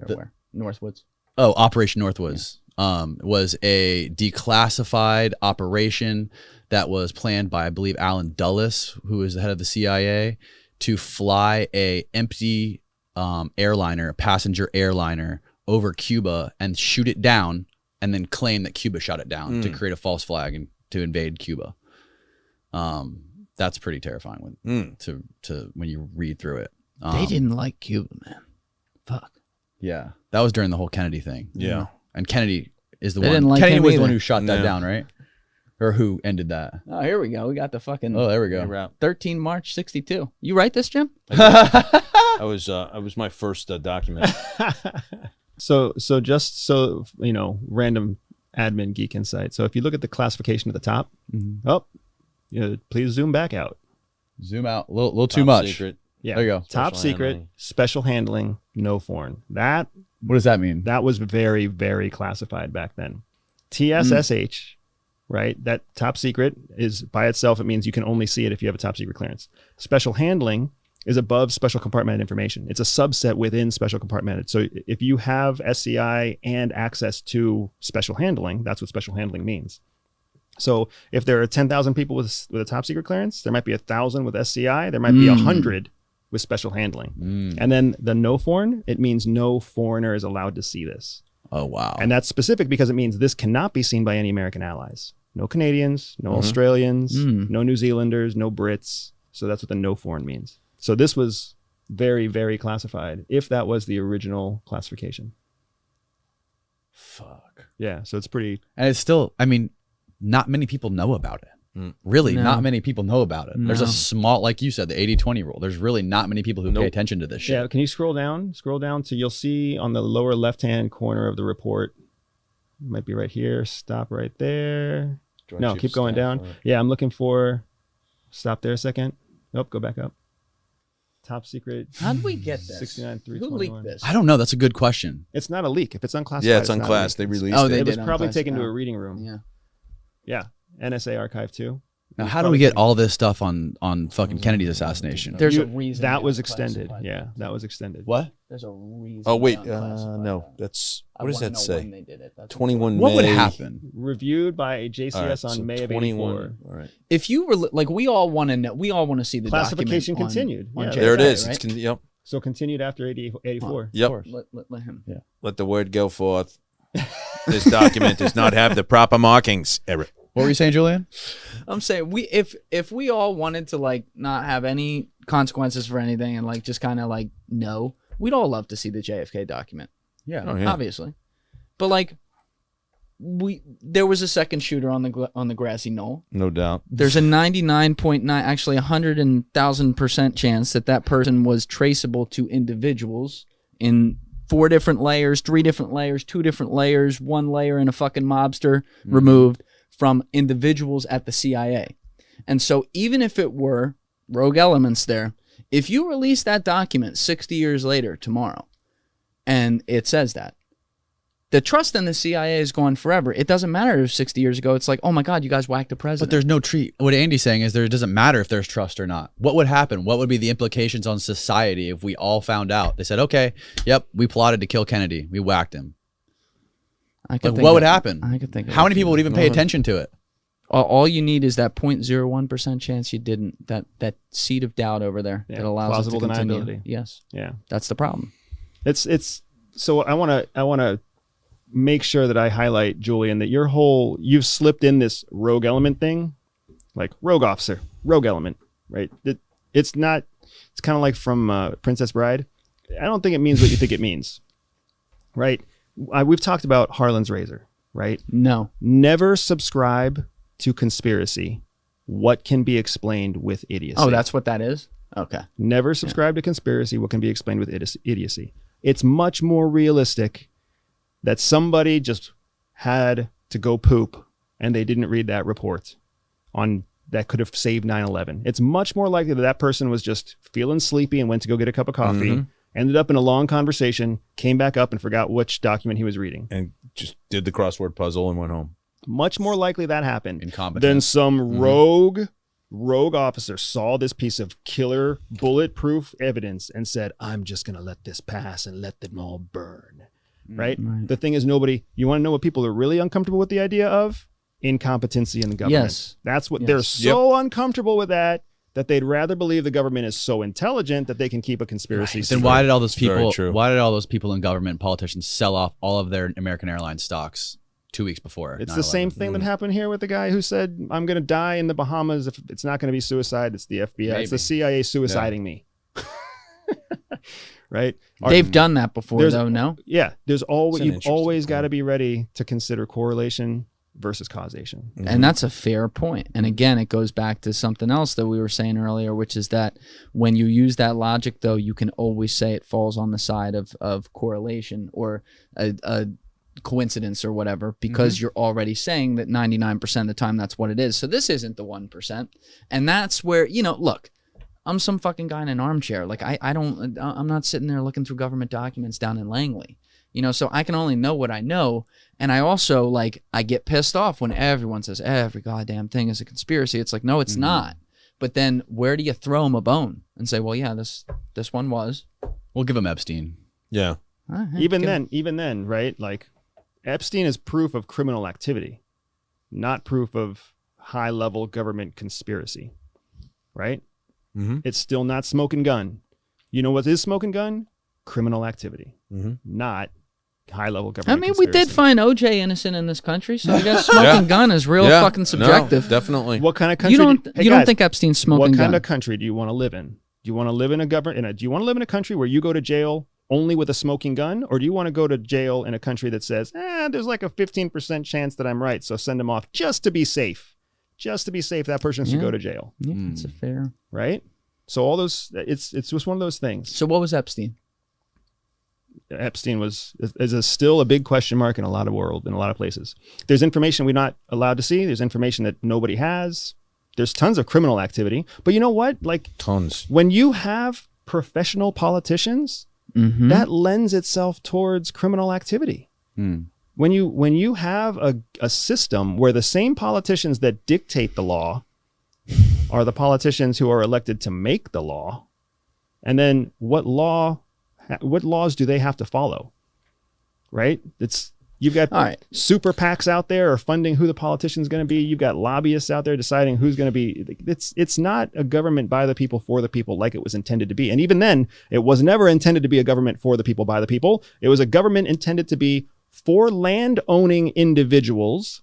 aware. Northwoods. Oh, Operation Northwoods was a declassified operation that was planned by, I believe, Alan Dulles, who was the head of the CIA, to fly a empty airliner, a passenger airliner, over Cuba and shoot it down, and then claim that Cuba shot it down to create a false flag and to invade Cuba. That's pretty terrifying when you read through it. They didn't like Cuba, man. Fuck. Yeah, that was during the whole Kennedy thing. Yeah, and Kennedy is the They one. didn't like Kennedy him was the either. one who shot that down, right? Or who ended that? Oh, here we go. We got the fucking. Oh, there we go. 13 March 62. You write this, Jim? I was my first document. So just so you know, random admin geek insight. So if you look at the classification at the top, please zoom back out. Zoom out a little too much. Secret. Yeah, there you go. Top Special secret, handling. special handling, no foreign. What does that mean? That was very, very classified back then. TSSH, right? That top secret is by itself. It means you can only see it if you have a top secret clearance. Special handling is above special compartmented information. It's a subset within special compartmented. So if you have SCI and access to special handling, that's what special handling means. So if there are 10,000 people with a top secret clearance, there might be 1,000 with SCI. There might be 100 with special handling. And then the no foreign, it means no foreigner is allowed to see this. Oh, wow. And that's specific because it means this cannot be seen by any American allies. No Canadians, no Australians, no New Zealanders, no Brits. So that's what the no foreign means. So this was very, very classified, if that was the original classification. Fuck. Yeah, so it's pretty... And it's still, I mean, not many people know about it. Really, No. not many people know about it. There's No. a small, like you said, the 80-20 rule. There's really not many people who pay attention to this shit. Yeah, can you scroll down? Scroll down to, you'll see on the lower left-hand corner of the report, it might be right here, stop right there. No, keep going down. Yeah, I'm looking for, stop there a second. Nope, go back up. Top secret. How did we get this? 69,321. Who leaked this? I don't know. That's a good question. It's not a leak. If it's unclassified, Yeah, it's not a unclassed. They leak. released Oh, it. they It was did probably unclassify. taken to a reading room. Yeah. Yeah. NSA archive too. Now, how do we get all this stuff on fucking Kennedy's assassination? There's a reason that they was unclassified extended. Yeah, that was extended. What? There's a reason. Oh wait, they unclassified no, that. that's I what does wanna that know when say? they did it. That's 21 What would May. happen? Reviewed by JCS All right, on so May of 21. 84. All right, If you were like, we all want to know. We all want to see the Classification document continued. On Yeah, JFK, there it is. right? Yep, So continued after 84. yep. Let him. Yeah. Let the word go forth. This document does not have the proper markings, Eric. What were you saying, Julian? I'm saying if we all wanted to like not have any consequences for anything and like just kind of like know, we'd all love to see the JFK document, Yeah. Oh, yeah. obviously. But like there was a second shooter on the grassy knoll. No doubt. There's a 99.9, actually 100,000% chance that person was traceable to individuals in 4 different layers, 3 different layers, 2 different layers, 1 layer and a fucking mobster removed from individuals at the CIA. And so even if it were rogue elements there, if you release that document 60 years later tomorrow, and it says that, the trust in the CIA is gone forever. It doesn't matter if 60 years ago, it's like, oh my God, you guys whacked the president. But there's no treat. What Andy's saying is it doesn't matter if there's trust or not. What would happen? What would be the implications on society if we all found out? They said, okay, yep, we plotted to kill Kennedy. We whacked him. I could Like, think what of- would happen? I could think of How a many few. people would even pay attention to it? All you need is that 0.01% chance you didn't. That seed of doubt over there Yeah, that allows plausible it to continue. deniability. Yes, Yeah. that's the problem. It's so I want to make sure that I highlight, Julian, that you've slipped in this rogue element thing, like rogue officer, rogue element, right? It's not, it's kind of like from Princess Bride. I don't think it means what you think it means, right? We've talked about Harlan's razor, right? No. Never subscribe to conspiracy what can be explained with idiocy. Oh, that's what that is? Okay. Never subscribe to conspiracy, what can be explained with idiocy. It's much more realistic that somebody just had to go poop and they didn't read that report on that could have saved 9/11. It's much more likely that that person was just feeling sleepy and went to go get a cup of coffee, ended up in a long conversation, came back up and forgot which document he was reading. And just did the crossword puzzle and went home. Much more likely that happened Incompetent. than some rogue officer saw this piece of killer bulletproof evidence and said, I'm just going to let this pass and let them all burn. Right? The thing is, you want to know what people are really uncomfortable with the idea of? Incompetency in the government. Yes. That's what they're so uncomfortable with that they'd rather believe the government is so intelligent that they can keep a conspiracy. Then why did all those people in government, politicians, sell off all of their American Airlines stocks 2 weeks before? It's the same thing that happened here with the guy who said, I'm going to die in the Bahamas. If it's not going to be suicide, it's the FBI. Maybe. It's the CIA suiciding me. Right? They've done that before, though, no? Yeah. You've always got to be ready to consider correlation versus causation. And that's a fair point. And again, it goes back to something else that we were saying earlier, which is that when you use that logic, though, you can always say it falls on the side of correlation or a coincidence or whatever, because you're already saying that 99% of the time that's what it is. So this isn't the 1%. And that's where, look, I'm some fucking guy in an armchair. Like I'm not sitting there looking through government documents down in Langley. So I can only know what I know. And I also, I get pissed off when everyone says every goddamn thing is a conspiracy. It's like, no, it's not. But then where do you throw them a bone and say, well, yeah, this one was. We'll give them Epstein. Yeah. Even then, right? Epstein is proof of criminal activity, not proof of high-level government conspiracy, right? It's still not smoking gun. You know what is smoking gun? Criminal activity, not high-level government conspiracy. We did find OJ innocent in this country, so I guess smoking gun is real fucking subjective. No, definitely. What kind of country? You don't think Epstein's smoking gun? What kind of country do you want to live in? Do you want to live in do you want to live in a country where you go to jail only with a smoking gun, or do you want to go to jail in a country that says, there's a 15% chance that I'm right, so send them off just to be safe? Just to be safe, that person should go to jail. Yeah, that's a fair. Right? So all those, it's just one of those things. So what was Epstein? Epstein is still a big question mark in a lot of places. There's information we're not allowed to see. There's information that nobody has. There's tons of criminal activity. But you know what? Tons. When you have professional politicians, that lends itself towards criminal activity. When you have a system where the same politicians that dictate the law are the politicians who are elected to make the law, and then what laws do they have to follow? Right? You've got super PACs out there are funding who the politician's going to be. You've got lobbyists out there deciding who's going to be. It's not a government by the people for the people like it was intended to be. And even then, it was never intended to be a government for the people by the people. It was a government intended to be for land-owning individuals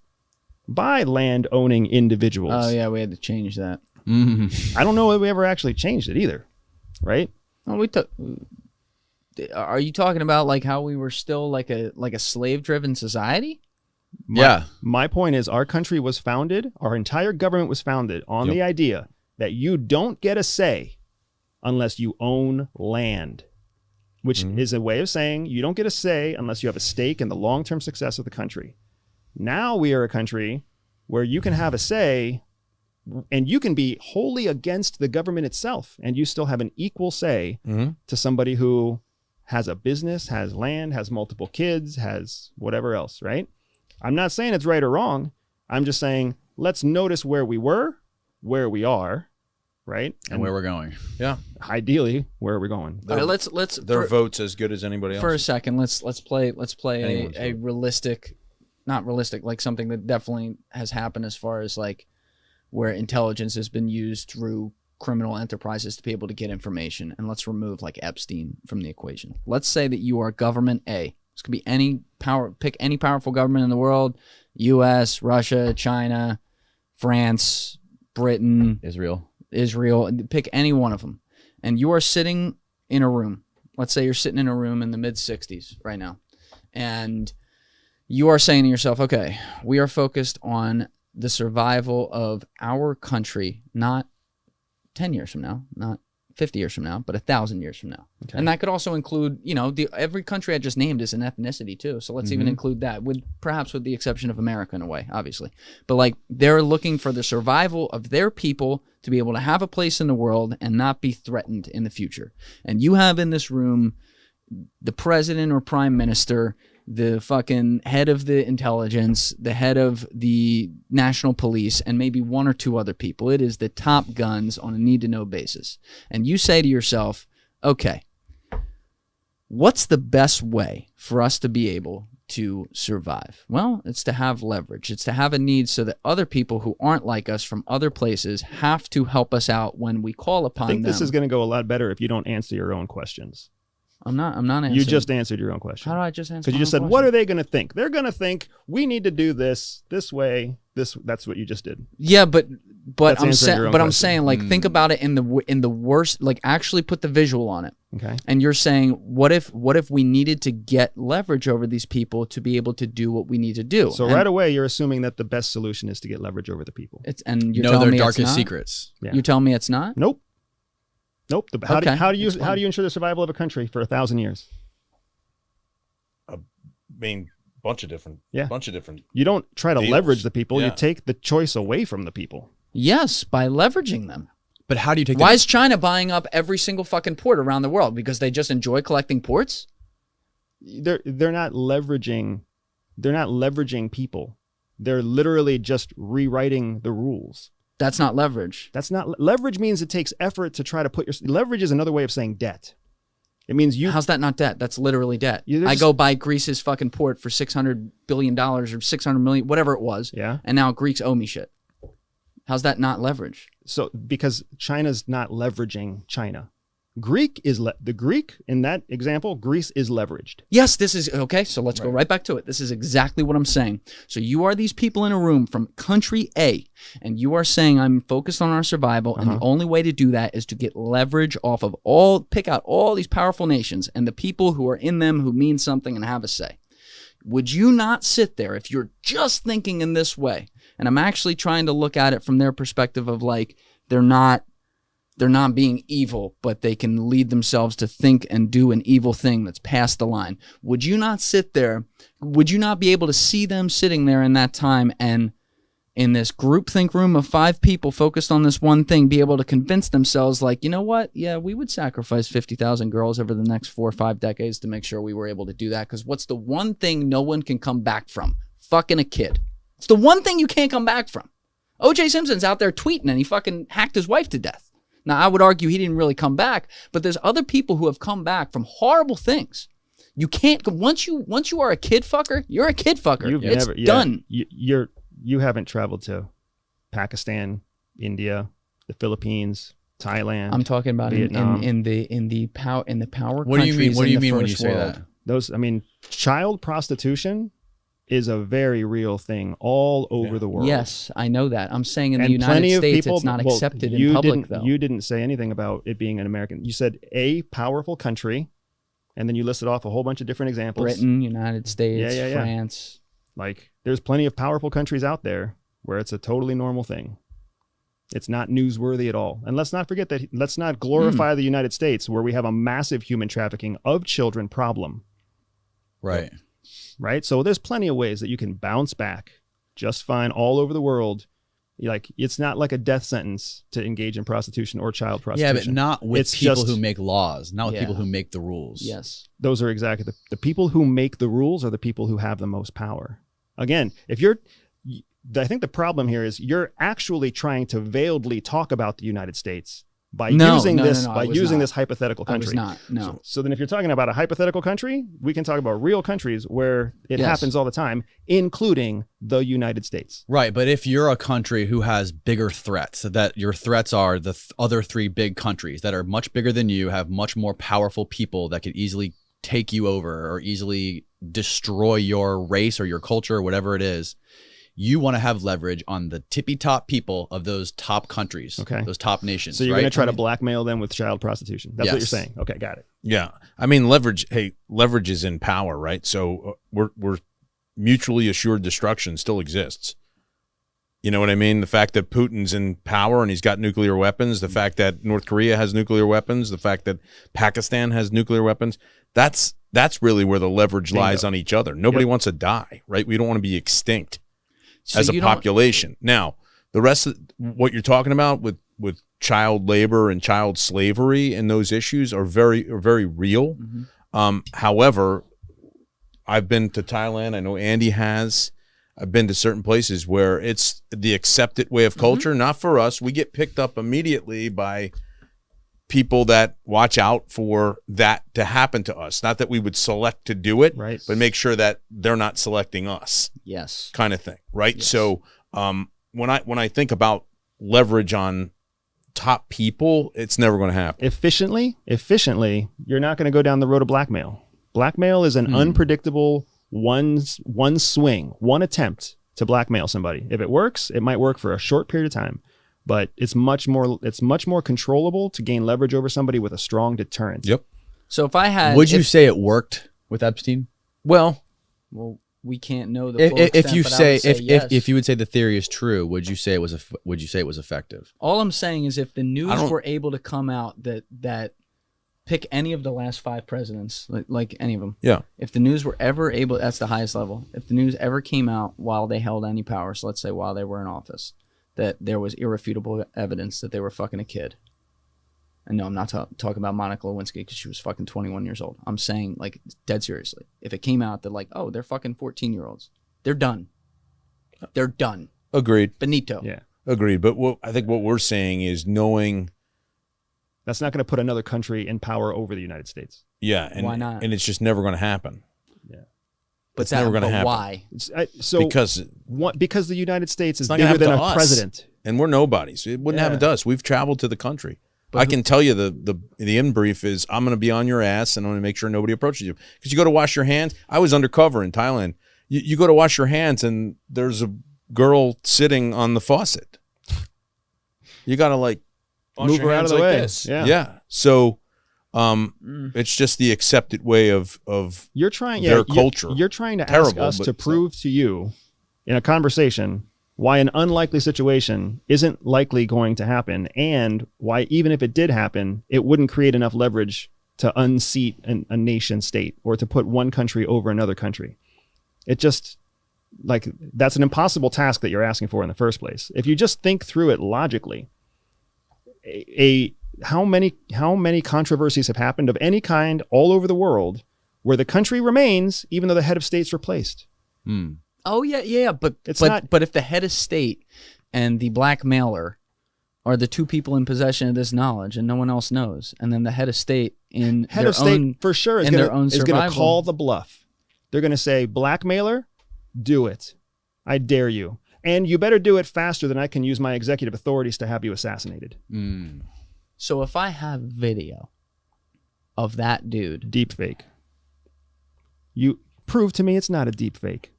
by land-owning individuals. Oh yeah, we had to change that. I don't know if we ever actually changed it either. Right? Well, are you talking about how we were still like a slave-driven society? My point is our country was founded, our entire government was founded on the idea that you don't get a say unless you own land, which is a way of saying you don't get a say unless you have a stake in the long-term success of the country. Now we are a country where you can have a say and you can be wholly against the government itself and you still have an equal say to somebody who has a business, has land, has multiple kids, has whatever else, right? I'm not saying it's right or wrong. I'm just saying, let's notice where we were, where we are, right? And where we're going. Yeah. Ideally, where we're going. All right, let's their vote's as good as anybody else. For a second, let's play a realistic, not realistic, something that definitely has happened as far as where intelligence has been used through criminal enterprises to be able to get information. And let's remove Epstein from the equation. Let's say that you are government A. This could be pick any powerful government in the world, US, Russia, China, France, Britain, Israel, pick any one of them. And you are sitting in a room. Let's say you're sitting in a room in the mid-60s right now. And you are saying to yourself, okay, we are focused on the survival of our country, not 10 years from now, not 50 years from now, but 1,000 years from now. Okay. And that could also include, you know, every country I just named is an ethnicity too. So let's even include that, perhaps with the exception of America in a way, obviously. But like, they're looking for the survival of their people to be able to have a place in the world and not be threatened in the future. And you have in this room the president or prime minister, the fucking head of the intelligence, the head of the national police, and maybe one or two other people. It is the top guns on a need-to-know basis. And you say to yourself, okay, what's the best way for us to be able to survive? Well, it's to have leverage. It's to have a need so that other people who aren't like us from other places have to help us out when we call upon them. I think this is going to go a lot better if you don't answer your own questions. I'm not answering. You just answered your own question. How do I just answer? Because you just said, what are they going to think? They're going to think we need to do this way. That's what you just did. Yeah, but I'm saying like think about it in the worst, like actually put the visual on it. Okay. And you're saying what if we needed to get leverage over these people to be able to do what we need to do? So right away you're assuming that the best solution is to get leverage over the people. And you're telling me their it's darkest not? secrets. Yeah. You tell me it's not? Nope. How do you ensure the survival of a country for 1,000 years? I mean, bunch of different. You don't try to deals. Leverage the people. Yeah. You take the choice away from the people. Yes, by leveraging them. But how do you take? Why is China buying up every single fucking port around the world? Because they just enjoy collecting ports? They're not leveraging. They're not leveraging people. They're literally just rewriting the rules. That's not leverage. That's not leverage. Means it takes effort to try to put your leverage is another way of saying debt. It means you. How's that not debt? That's literally debt. I go buy Greece's fucking port for $600 billion or $600 million, whatever it was. Yeah. And now Greeks owe me shit. How's that not leverage? So because China's not leveraging China. The Greek in that example, Greece is leveraged. Yes, this is okay. So let's go right back to it. This is exactly what I'm saying. So you are these people in a room from country A, and you are saying I'm focused on our survival, and the only way to do that is to get leverage off of pick out all these powerful nations and the people who are in them who mean something and have a say. Would you not sit there if you're just thinking in this way? And I'm actually trying to look at it from their perspective of like they're not being evil, but they can lead themselves to think and do an evil thing that's past the line. Would you not sit there? Would you not be able to see them sitting there in that time and in this groupthink room of 5 people focused on this one thing, be able to convince themselves like, you know what? Yeah, we would sacrifice 50,000 girls over the next 4 or 5 decades to make sure we were able to do that. Because what's the one thing no one can come back from? Fucking a kid. It's the one thing you can't come back from. O.J. Simpson's out there tweeting and he fucking hacked his wife to death. Now, I would argue he didn't really come back, but there's other people who have come back from horrible things. You can't, once you are a kid fucker, you're a kid fucker. It's done. You haven't traveled to Pakistan, India, the Philippines, Thailand. I'm talking about Vietnam. in the power What do you mean? countries What do you in the mean when you first say world. that? Child prostitution is a very real thing all over the world. Yes, I know that. I'm saying in the United States it's not accepted in public, though. You didn't say anything about it being an American. You said a powerful country, and then you listed off a whole bunch of different examples. Britain, United States, France. Like, there's plenty of powerful countries out there where it's a totally normal thing. It's not newsworthy at all. And let's not forget that, let's not glorify the United States where we have a massive human trafficking of children problem. Right. Right? So there's plenty of ways that you can bounce back just fine all over the world. Like, it's not like a death sentence to engage in prostitution or child prostitution. Yeah, but not with people who make laws, not with people who make the rules. Yes. Those are exactly the people who make the rules are the people who have the most power. Again, I think the problem here is you're actually trying to veiledly talk about the United States by using this hypothetical country. I was not. No. So then if you're talking about a hypothetical country, we can talk about real countries where it happens all the time, including the United States. Right. But if you're a country who has bigger threats, that your threats are the other 3 big countries that are much bigger than you, have much more powerful people that could easily take you over or easily destroy your race or your culture or whatever it is, you want to have leverage on the tippy top people of those top countries, those top nations. So you're going to try to blackmail them with child prostitution. That's what you're saying. Okay, got it. Yeah. I mean, leverage is in power, right? So we're mutually assured destruction still exists. You know what I mean? The fact that Putin's in power and he's got nuclear weapons, the fact that North Korea has nuclear weapons, the fact that Pakistan has nuclear weapons, that's really where the leverage lies on each other. Nobody wants to die, right? We don't want to be extinct as a population. Now, the rest of what you're talking about with child labor and child slavery and those issues are very real. However, I've been to Thailand. I know Andy has. I've been to certain places where it's the accepted way of culture, not for us. We get picked up immediately by people that watch out for that to happen to us. Not that we would select to do it, right, but make sure that they're not selecting us. Yes. Kind of thing, right? Yes. So when I think about leverage on top people, it's never going to happen. Efficiently, you're not going to go down the road of blackmail. Blackmail is an unpredictable one swing, one attempt to blackmail somebody. If it works, it might work for a short period of time, but it's much more controllable to gain leverage over somebody with a strong deterrent. Yep. So if I had, would you say it worked with Epstein? Well, we can't know the full extent, if you but I say would say yes. if you would say the theory is true, would you say it was effective? All I'm saying is if the news were able to come out that pick any of the last 5 presidents, like any of them. Yeah. If the news were ever able, that's the highest level. If the news ever came out while they held any power, so let's say while they were in office, that there was irrefutable evidence that they were fucking a kid. And no, I'm not talking about Monica Lewinsky because she was fucking 21 years old. I'm saying, like, dead seriously. If it came out that, like, oh, they're fucking 14-year-olds. They're done. They're done. Agreed. Benito. Yeah. Agreed. But I think what we're saying is knowing... That's not going to put another country in power over the United States. Yeah. And, why not? And it's just never going to happen. Yeah. But it's never going to happen. Why? Because the United States is not gonna bigger than happen a to us. President. And we're nobodies. It wouldn't happen to us. We've traveled to the country. But I can tell you the in brief is I'm going to be on your ass and I'm going to make sure nobody approaches you. Because you go to wash your hands. I was undercover in Thailand. You go to wash your hands and there's a girl sitting on the faucet. You got to like move her out of the way. This. Yeah. So it's just the accepted way of you're trying their culture. You're trying to ask us to prove to you in a conversation why an unlikely situation isn't likely going to happen, and why even if it did happen, it wouldn't create enough leverage to unseat a nation state or to put one country over another country. It just, like, that's an impossible task that you're asking for in the first place. If you just think through it logically, how many controversies have happened of any kind all over the world where the country remains even though the head of state's replaced? Oh yeah, but if the head of state and the blackmailer are the two people in possession of this knowledge and no one else knows, and then the head of state for sure is going to call the bluff. They're going to say, blackmailer, do it. I dare you. And you better do it faster than I can use my executive authorities to have you assassinated. So if I have video of that dude. Deep fake. You prove to me it's not a deep fake.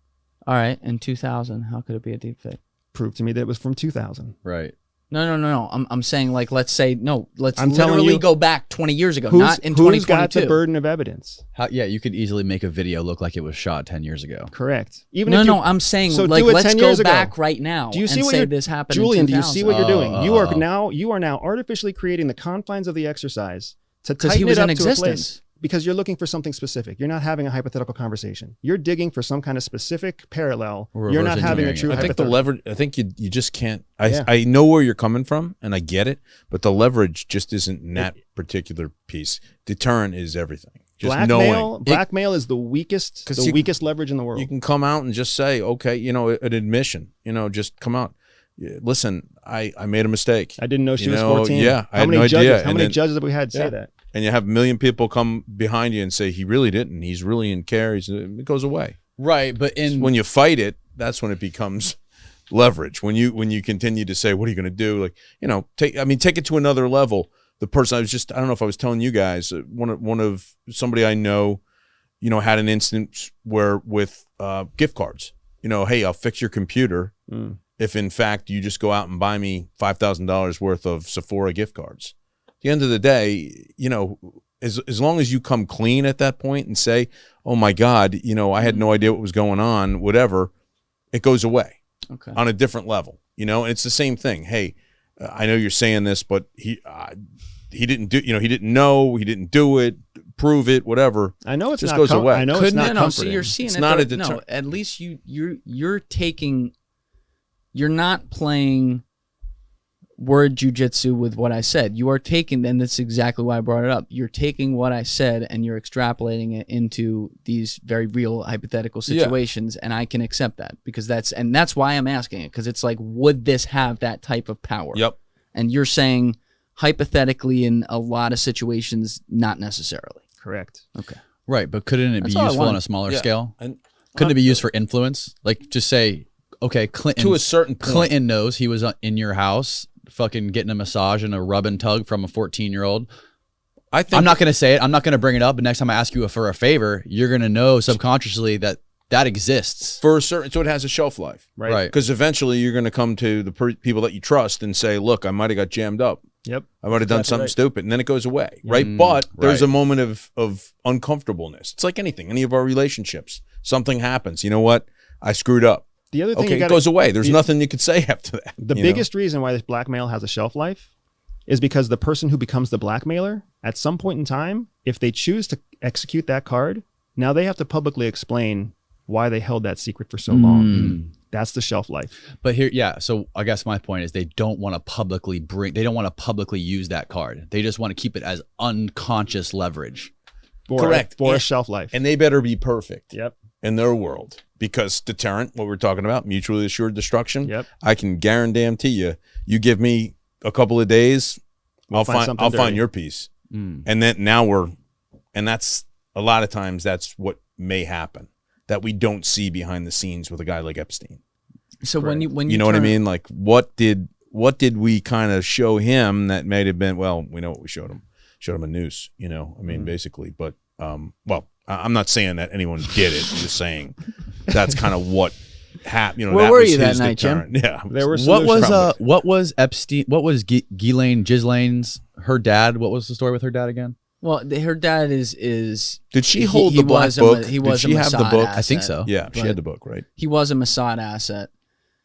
All right, in 2000, how could it be a deep fake? Prove to me that it was from 2000. Right. No. I'm saying, like, let's literally go back 20 years ago, not in 2022. Who's got the burden of evidence? You could easily make a video look like it was shot 10 years ago. Correct. I'm saying, so like, let's go back right now. Do you see what this happened? Julian, do you see what you're doing? You are now artificially creating the confines of the exercise to tighten it up to a place. Because you're looking for something specific. You're not having a hypothetical conversation. You're digging for some kind of specific parallel. You're not having a true hypothetical. I think the leverage, I think you just can't. I know where you're coming from and I get it, but the leverage just isn't in that particular piece. Deterrent is everything. Just blackmail is the weakest leverage in the world. You can come out and just say, okay, an admission, just come out. Listen, I made a mistake. I didn't know she was 14. Yeah, I had no idea. How many judges have we had say that? And you have a million people come behind you and say, he really didn't. He's really in care. It goes away. Right, but when you fight it, that's when it becomes leverage. When you continue to say, what are you going to do? Like, take it to another level. The person I don't know if I was telling you guys, one of somebody I know, had an instance where with gift cards, hey, I'll fix your computer. If in fact you just go out and buy me $5,000 worth of Sephora gift cards. At the end of the day, as long as you come clean at that point and say, oh my God, I had no idea what was going on, whatever, it goes away on a different level. you know. And it's the same thing. Hey, I know you're saying this, but he didn't do, you know, he didn't know, he didn't do it, prove it, whatever. I know it's just not goes away. I know it's not comforting. So you're seeing it's it. not No, at least you're taking. You're not playing word jujitsu with what I said. You are taking, and that's exactly why I brought it up. You're taking what I said and you're extrapolating it into these very real hypothetical situations, and I can accept that because that's why I'm asking it, because it's like, would this have that type of power? Yep. And you're saying hypothetically in a lot of situations, not necessarily. Correct. Okay. Right, but couldn't it be useful on a smaller scale? And couldn't it be used for influence? Like, just say, okay, Clinton, to a certain point. Clinton knows he was in your house, fucking getting a massage and a rub and tug from a 14-year-old. I think I'm not going to say it. I'm not going to bring it up. But next time I ask you for a favor, you're going to know subconsciously that exists for a certain, so it has a shelf life, right? Because eventually you're going to come to the people that you trust and say, "Look, I might have got jammed up. Yep, I might have done something stupid," and then it goes away, right? But there's a moment of uncomfortableness. It's like anything, any of our relationships. Something happens. You know what? I screwed up. The other thing, it goes away. There's nothing you could say after that. The biggest reason why this blackmail has a shelf life is because the person who becomes the blackmailer, at some point in time, if they choose to execute that card, now they have to publicly explain why they held that secret for so long. That's the shelf life. But here, so I guess my point is they don't want to publicly use that card. They just want to keep it as unconscious leverage. Correct. For a shelf life. And they better be perfect. Yep. In their world, because deterrent, what we're talking about, mutually assured destruction. Yep. I can guarantee you, you give me a couple of days, I'll find your piece. And then and that's a lot of times that's what may happen, that we don't see behind the scenes with a guy like Epstein. So when you know what I mean, like what did we kind of show him that may have been, well, we know what we showed him a noose, you know, I mean, basically, but well, I'm not saying that anyone did it. I'm just saying that's kind of what happened. You know, where were you that night, Jim? Yeah, there were. What was Epstein? What was Ghislaine her dad? What was the story with her dad again? Well, her dad is. Did she hold the black book? Did she have the book? Asset, I think so. Yeah, she had the book, right? He was a Mossad asset,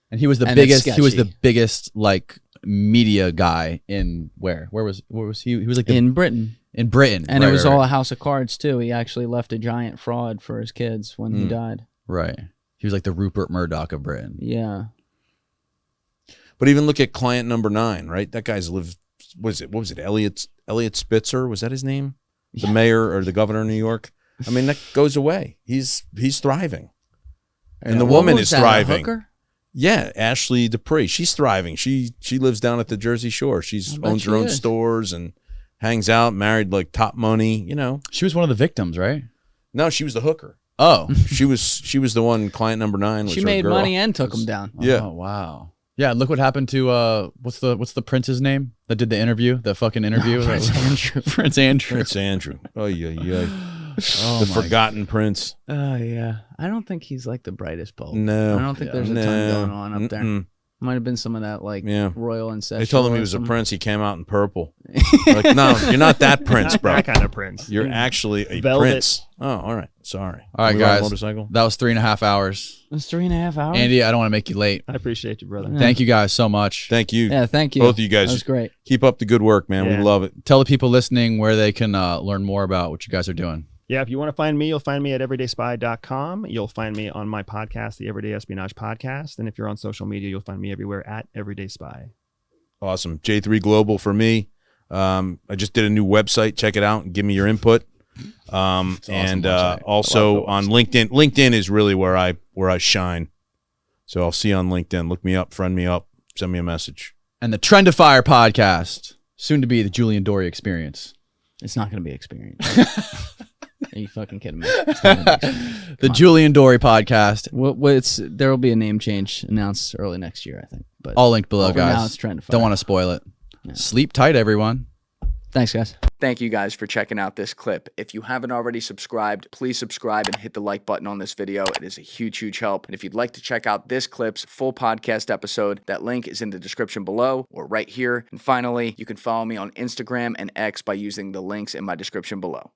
and he was the biggest. He was the biggest like media guy in where was he? He was like in Britain. In Britain. And it was all a house of cards, too. He actually left a giant fraud for his kids when he died. Right. He was like the Rupert Murdoch of Britain. Yeah. But even look at client number 9, right? That guy's lived, what was it, Elliot Spitzer? Was that his name? The mayor or the governor of New York? I mean, that goes away. He's thriving. And the woman is thriving. A hooker? Yeah, Ashley Dupree. She's thriving. She lives down at the Jersey Shore. Owns her own stores and hangs out, married like top money, you know. She was one of the victims, right? No, she was the hooker. Oh. she was the one, client number 9. Was she her made girl. money and took him down. Yeah. Oh, wow. Yeah, look what happened to what's the prince's name that did the interview, the fucking interview? Prince Andrew. Prince Andrew. Prince Andrew. Oh yeah. The forgotten prince. Oh yeah. I don't think he's like the brightest bulb. No. I don't think there's a ton going on up there. Might have been some of that like royal ancestral. They told him he was a prince. He came out in purple. Like, no, you're not that prince, bro. That kind of prince. You're actually a Velvet. prince. Oh, all right. Sorry. All right, we ride a guys. motorcycle? That was 3.5 hours. It was 3.5 hours. Andy, I don't want to make you late. I appreciate you, brother. Thank you guys so much. Thank you. Yeah, thank you. Both of you guys. That was great. Keep up the good work, man. Yeah. We love it. Tell the people listening where they can learn more about what you guys are doing. Yeah, if you want to find me, you'll find me at everydayspy.com. You'll find me on my podcast, the Everyday Espionage Podcast. And if you're on social media, you'll find me everywhere at Everyday Spy. Awesome. J3 Global for me. I just did a new website. Check it out and give me your input. And also on LinkedIn. LinkedIn is really where I shine. So I'll see you on LinkedIn. Look me up, friend me up, send me a message. And the Trend to Fire podcast, soon to be the Julian Dorey Experience. It's not going to be experience. Are you fucking kidding me? The Julian Dorey podcast. There will be a name change announced early next year, I think. But all linked below, guys. Now it's Trend to Fire. Don't want to spoil it. Yeah. Sleep tight, everyone. Thanks, guys. Thank you guys for checking out this clip. If you haven't already subscribed, please subscribe and hit the like button on this video. It is a huge, huge help. And if you'd like to check out this clip's full podcast episode, that link is in the description below or right here. And finally, you can follow me on Instagram and X by using the links in my description below.